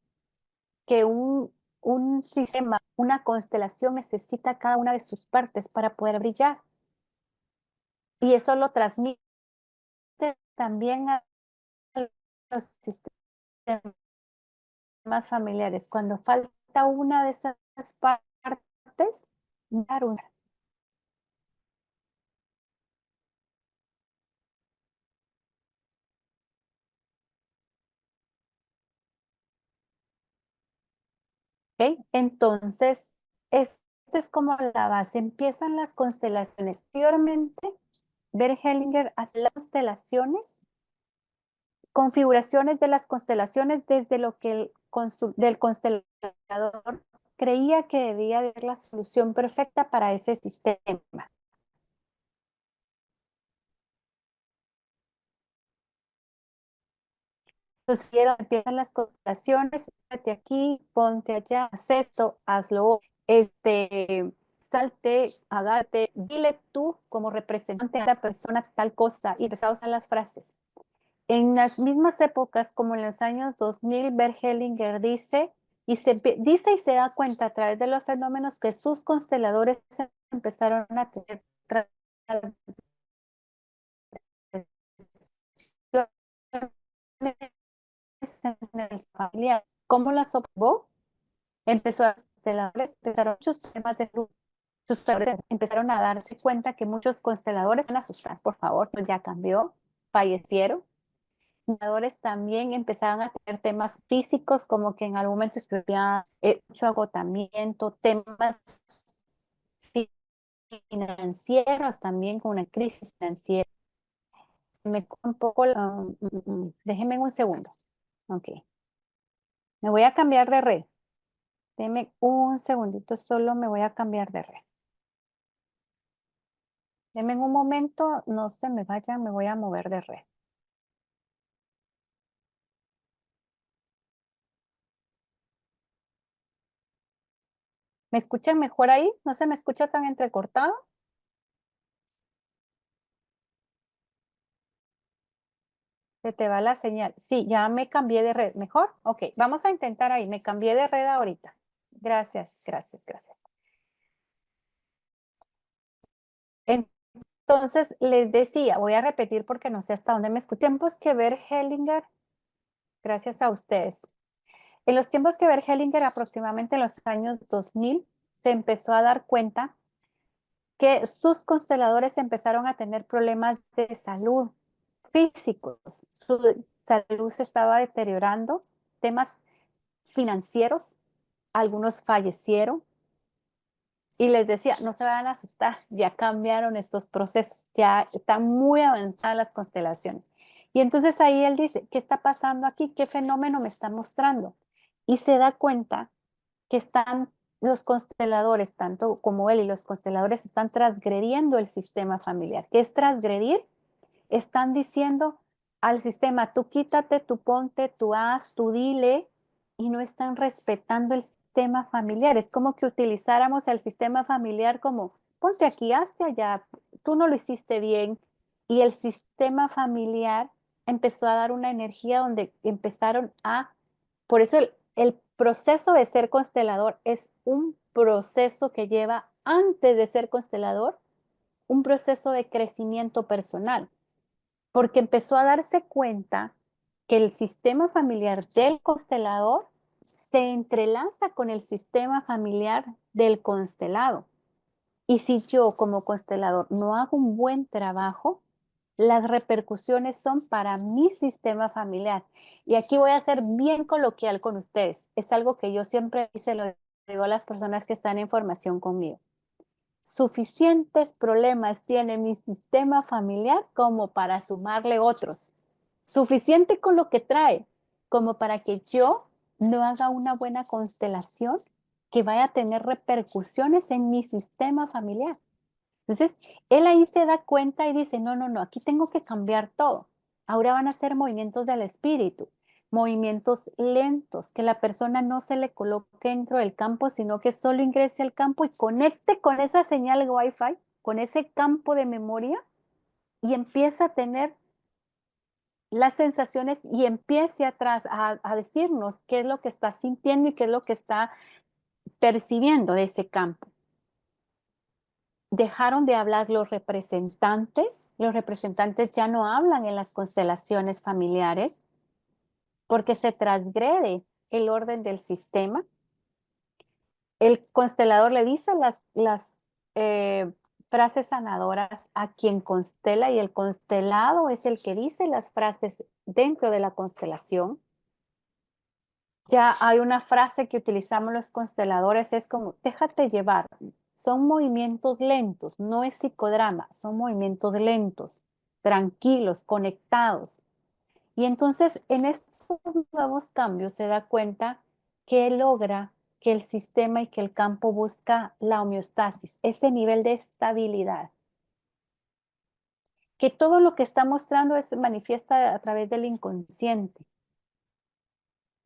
que un sistema, una constelación necesita cada una de sus partes para poder brillar. Y eso lo transmite también a los sistemas familiares. Cuando falta una de esas partes, dar una. ¿Ok? Entonces, esta es como la base. Empiezan las constelaciones. Posteriormente, Bert Hellinger hace las constelaciones, configuraciones de las constelaciones desde lo que del constelador creía que debía haber la solución perfecta para ese sistema. Entonces, empiezan las constelaciones, ponte aquí, ponte allá, haz esto, hazlo, salte, hágate, dile tú como representante a la persona tal cosa y empezaba a usar las frases. En las mismas épocas, como en los años 2000, Bert Hellinger dice y se da cuenta a través de los fenómenos que sus consteladores empezaron a tener en el familiar. ¿Cómo las observó? Empezó a consteladores, empezaron muchos temas de luz. Sus consteladores empezaron a darse cuenta que muchos consteladores van a asustar, por favor, pues ya cambió, fallecieron. Consteladores también empezaron a tener temas físicos, como que en algún momento experimentan mucho agotamiento, temas financieros también, con una crisis financiera. Me un poco, déjenme un segundo. Ok, me voy a cambiar de red. Denme un segundito, solo me voy a cambiar de red. Denme un momento, no se me vayan, me voy a mover de red. ¿Me escuchan mejor ahí? ¿No se me escucha tan entrecortado? Se te va la señal. Sí, ya me cambié de red. ¿Mejor? Ok, vamos a intentar ahí. Me cambié de red ahorita. Gracias, gracias, gracias. Entonces, les decía, voy a repetir porque no sé hasta dónde me escuchan. Tiempos que ver Hellinger, gracias a ustedes. En los tiempos que ver Hellinger, aproximadamente en los años 2000, se empezó a dar cuenta que sus consteladores empezaron a tener problemas de salud físicos. Su salud se estaba deteriorando, temas financieros, algunos fallecieron y les decía, no se van a asustar, ya cambiaron estos procesos, ya están muy avanzadas las constelaciones. Y entonces ahí él dice, ¿qué está pasando aquí? ¿Qué fenómeno me está mostrando? Y se da cuenta que están los consteladores, tanto como él y los consteladores, están transgrediendo el sistema familiar. ¿Qué es transgredir? Están diciendo al sistema, tú quítate, tú ponte, tú haz, tú dile, y no están respetando el sistema familiar. Es como que utilizáramos el sistema familiar como, ponte aquí, hazte allá, tú no lo hiciste bien. Y el sistema familiar empezó a dar una energía donde empezaron por eso el proceso de ser constelador es un proceso que lleva antes de ser constelador, un proceso de crecimiento personal porque empezó a darse cuenta que el sistema familiar del constelador se entrelaza con el sistema familiar del constelado. Y si yo como constelador no hago un buen trabajo, las repercusiones son para mi sistema familiar. Y aquí voy a ser bien coloquial con ustedes. Es algo que yo siempre se lo digo a las personas que están en formación conmigo. Suficientes problemas tiene mi sistema familiar como para sumarle otros. Suficiente con lo que trae, como para que yo no haga una buena constelación que vaya a tener repercusiones en mi sistema familiar. Entonces, él ahí se da cuenta y dice, no, no, no, aquí tengo que cambiar todo. Ahora van a ser movimientos del espíritu, movimientos lentos, que la persona no se le coloque dentro del campo, sino que solo ingrese al campo y conecte con esa señal Wi-Fi, con ese campo de memoria y empieza a tener las sensaciones y empiece atrás a decirnos qué es lo que está sintiendo y qué es lo que está percibiendo de ese campo. Dejaron de hablar los representantes ya no hablan en las constelaciones familiares porque se transgrede el orden del sistema. El constelador le dice las frases sanadoras a quien constela y el constelado es el que dice las frases dentro de la constelación. Ya hay una frase que utilizamos los consteladores, es como, déjate llevar. Son movimientos lentos, no es psicodrama, son movimientos lentos, tranquilos, conectados. Y entonces en estos nuevos cambios se da cuenta que logra que el sistema y que el campo busca la homeostasis, ese nivel de estabilidad. Que todo lo que está mostrando se manifiesta a través del inconsciente.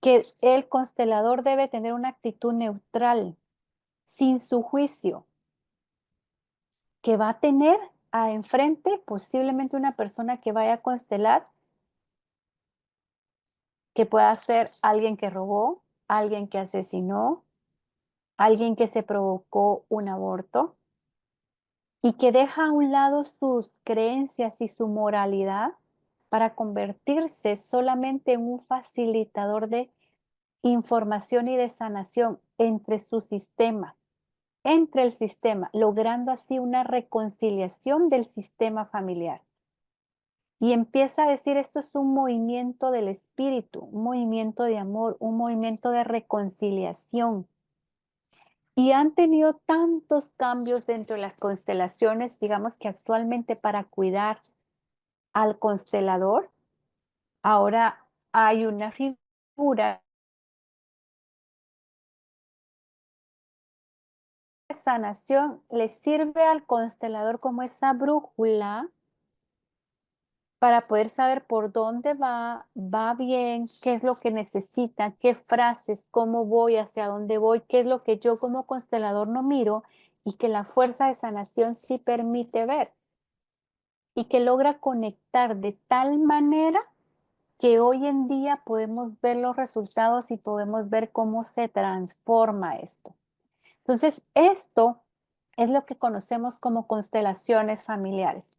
Que el constelador debe tener una actitud neutral, sin su juicio, que va a tener a enfrente posiblemente una persona que vaya a constelar, que pueda ser alguien que robó, alguien que asesinó, alguien que se provocó un aborto y que deja a un lado sus creencias y su moralidad para convertirse solamente en un facilitador de información y de sanación entre el sistema, logrando así una reconciliación del sistema familiar. Y empieza a decir, esto es un movimiento del espíritu, un movimiento de amor, un movimiento de reconciliación. Y han tenido tantos cambios dentro de las constelaciones, digamos que actualmente para cuidar al constelador, ahora hay una figura de sanación, le sirve al constelador como esa brújula para poder saber por dónde va bien, qué es lo que necesita, qué frases, cómo voy, hacia dónde voy, qué es lo que yo como constelador no miro y que la fuerza de sanación sí permite ver y que logra conectar de tal manera que hoy en día podemos ver los resultados y podemos ver cómo se transforma esto. Entonces, esto es lo que conocemos como constelaciones familiares.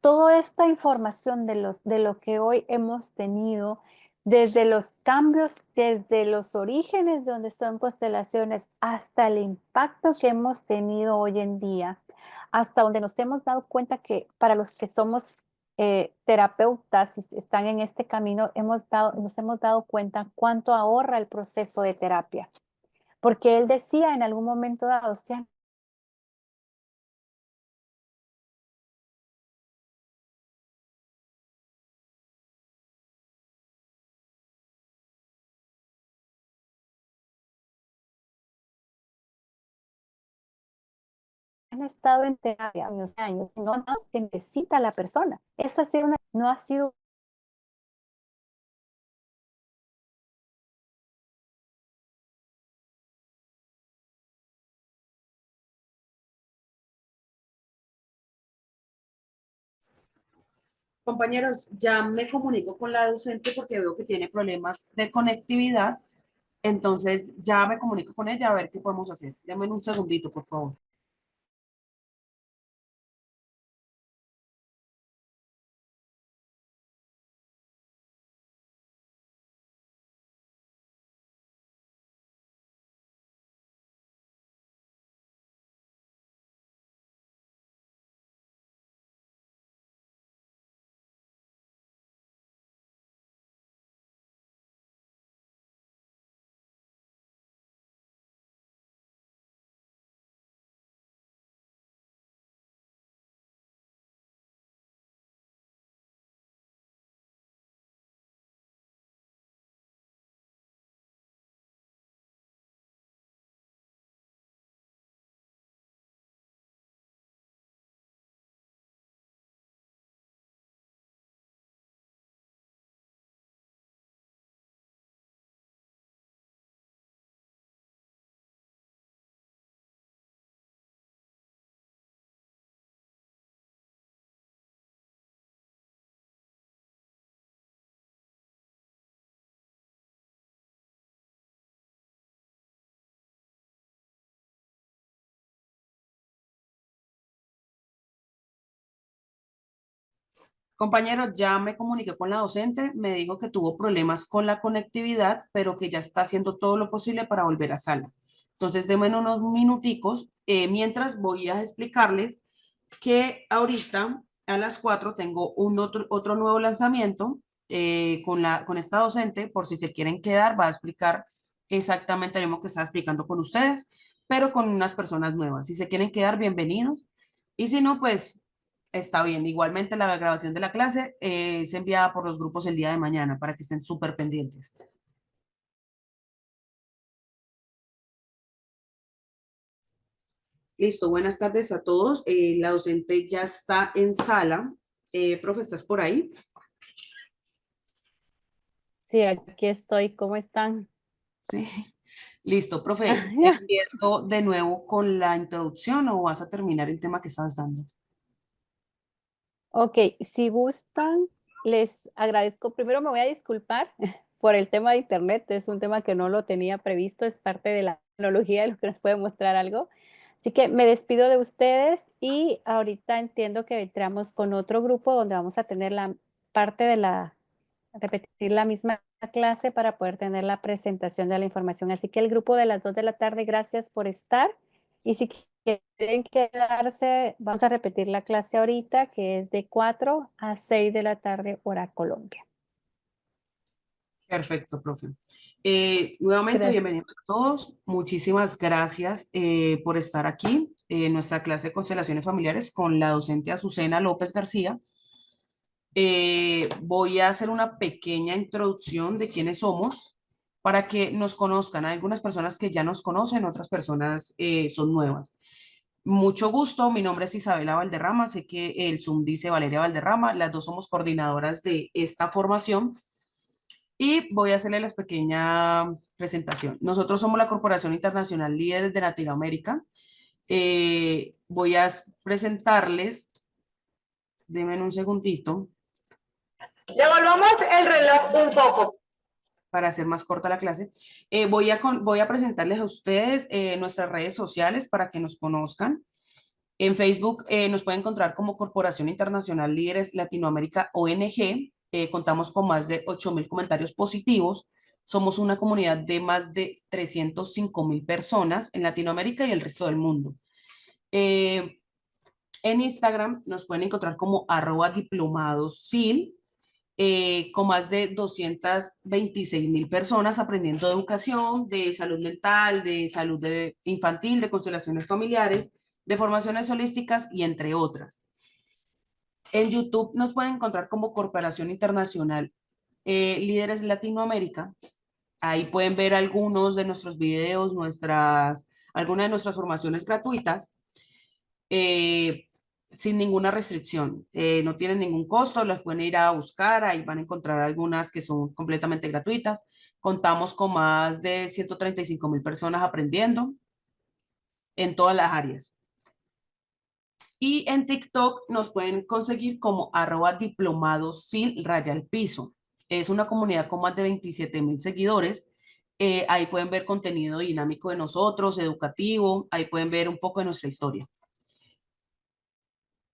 Toda esta información de lo que hoy hemos tenido, desde los cambios, desde los orígenes de donde son constelaciones, hasta el impacto que hemos tenido hoy en día, hasta donde nos hemos dado cuenta que para los que somos terapeutas y están en este camino, nos hemos dado cuenta cuánto ahorra el proceso de terapia. Porque él decía en algún momento dado, o sea, han estado en terapia unos años, no más que necesita la persona. Esa ha sido no ha sido Compañeros, ya me comunico con la docente porque veo que tiene problemas de conectividad. Entonces, ya me comunico con ella a ver qué podemos hacer. Denme un segundito, por favor. Compañeros, ya me comuniqué con la docente, me dijo que tuvo problemas con la conectividad, pero que ya está haciendo todo lo posible para volver a sala. Entonces, denme unos minuticos, mientras voy a explicarles que ahorita a las 4 tengo otro nuevo lanzamiento con esta docente, por si se quieren quedar, va a explicar exactamente lo mismo que estaba explicando con ustedes, pero con unas personas nuevas. Si se quieren quedar, bienvenidos. Y si no, pues está bien. Igualmente la grabación de la clase es enviada por los grupos el día de mañana para que estén súper pendientes. Listo, buenas tardes a todos. La docente ya está en sala. Profe, ¿estás por ahí? Sí, aquí estoy. ¿Cómo están? Sí. Listo, profe. ¿Empiezo de nuevo con la introducción o vas a terminar el tema que estás dando? Ok, si gustan, les agradezco. Primero me voy a disculpar por el tema de internet. Es un tema que no lo tenía previsto, es parte de la tecnología de lo que nos puede mostrar algo. Así que me despido de ustedes y ahorita entiendo que entramos con otro grupo donde vamos a tener la parte de repetir la misma clase para poder tener la presentación de la información. Así que el grupo de las 2 de la tarde, gracias por estar. Y si quieren quedarse, vamos a repetir la clase ahorita, que es de 4 a 6 de la tarde, hora Colombia. Perfecto, profe. Nuevamente, Gracias. bienvenidos a todos. Muchísimas gracias por estar aquí en nuestra clase de constelaciones familiares con la docente Azucena López García. Voy a hacer una pequeña introducción de quiénes somos para que nos conozcan. Hay algunas personas que ya nos conocen, otras personas son nuevas. Mucho gusto, mi nombre es Isabela Valderrama, sé que el Zoom dice Valeria Valderrama, las dos somos coordinadoras de esta formación y voy a hacerle la pequeña presentación. Nosotros somos la Corporación Internacional Líderes de Latinoamérica. Voy a presentarles, denme un segundito. Devolvamos el reloj un poco. Para hacer más corta la clase. Voy a presentarles a ustedes nuestras redes sociales para que nos conozcan. En Facebook nos pueden encontrar como Corporación Internacional Líderes Latinoamérica ONG. Contamos con más de 8.000 comentarios positivos. Somos una comunidad de más de 305.000 personas en Latinoamérica y el resto del mundo. Eh, en Instagram nos pueden encontrar como @diplomadossil, con más de 226.000 personas aprendiendo de educación, de salud mental, de salud infantil, de constelaciones familiares, de formaciones holísticas y entre otras. En YouTube nos pueden encontrar como Corporación Internacional Líderes de Latinoamérica. Ahí pueden ver algunos de nuestros videos, algunas de nuestras formaciones gratuitas. eh, Sin ninguna restricción. No tienen ningún costo, las pueden ir a buscar, ahí van a encontrar algunas que son completamente gratuitas. Contamos con más de 135.000 personas aprendiendo en todas las áreas. Y en TikTok nos pueden conseguir como @diplomados sin raya al piso. Es una comunidad con más de 27.000 seguidores. Ahí pueden ver contenido dinámico de nosotros, educativo, ahí pueden ver un poco de nuestra historia.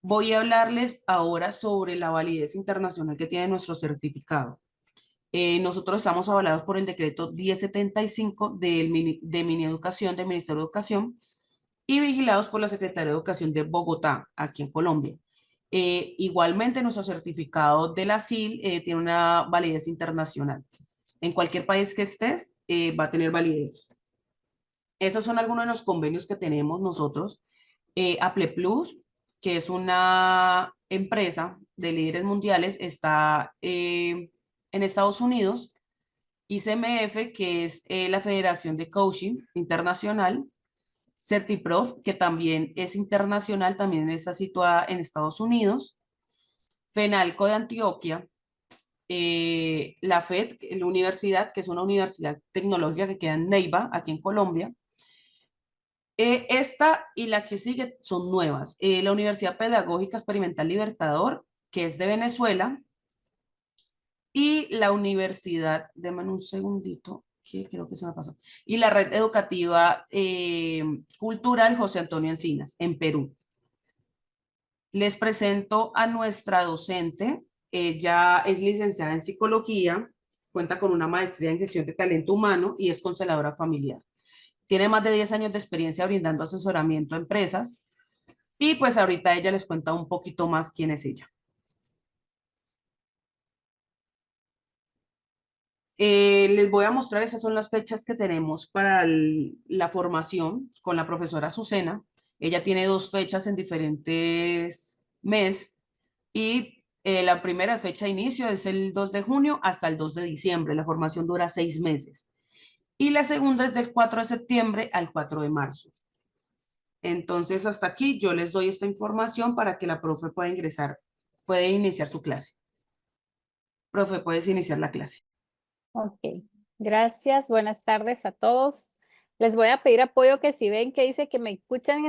Voy a hablarles ahora sobre la validez internacional que tiene nuestro certificado. Nosotros estamos avalados por el decreto 1075 de Mini Educación, del Ministerio de Educación, y vigilados por la Secretaría de Educación de Bogotá, aquí en Colombia. Igualmente, nuestro certificado de la SIL tiene una validez internacional. En cualquier país que estés, va a tener validez. Esos son algunos de los convenios que tenemos nosotros. Apple Plus, que es una empresa de líderes mundiales, está en Estados Unidos. ICMF, que es la Federación de Coaching Internacional. Certiprof, que también es internacional, también está situada en Estados Unidos. FENALCO de Antioquia. La FED, la universidad, que es una universidad tecnológica que queda en Neiva, aquí en Colombia. Esta y la que sigue son nuevas. La Universidad Pedagógica Experimental Libertador, que es de Venezuela, y la Universidad, déjame un segundito, que creo que se me pasó, y la Red Educativa Cultural José Antonio Encinas, en Perú. Les presento a nuestra docente. Ella es licenciada en psicología, cuenta con una maestría en gestión de talento humano y es consteladora familiar. Tiene más de 10 años de experiencia brindando asesoramiento a empresas y pues ahorita ella les cuenta un poquito más quién es ella. Les voy a mostrar, esas son las fechas que tenemos para la formación con la profesora Azucena. Ella tiene 2 fechas en diferentes meses y la primera fecha de inicio es el 2 de junio hasta el 2 de diciembre. La formación dura 6 meses. Y la segunda es del 4 de septiembre al 4 de marzo. Entonces, hasta aquí yo les doy esta información para que la profe pueda ingresar, puede iniciar su clase. Profe, puedes iniciar la clase. Ok, gracias. Buenas tardes a todos. Les voy a pedir apoyo que si ven que dice que me escuchan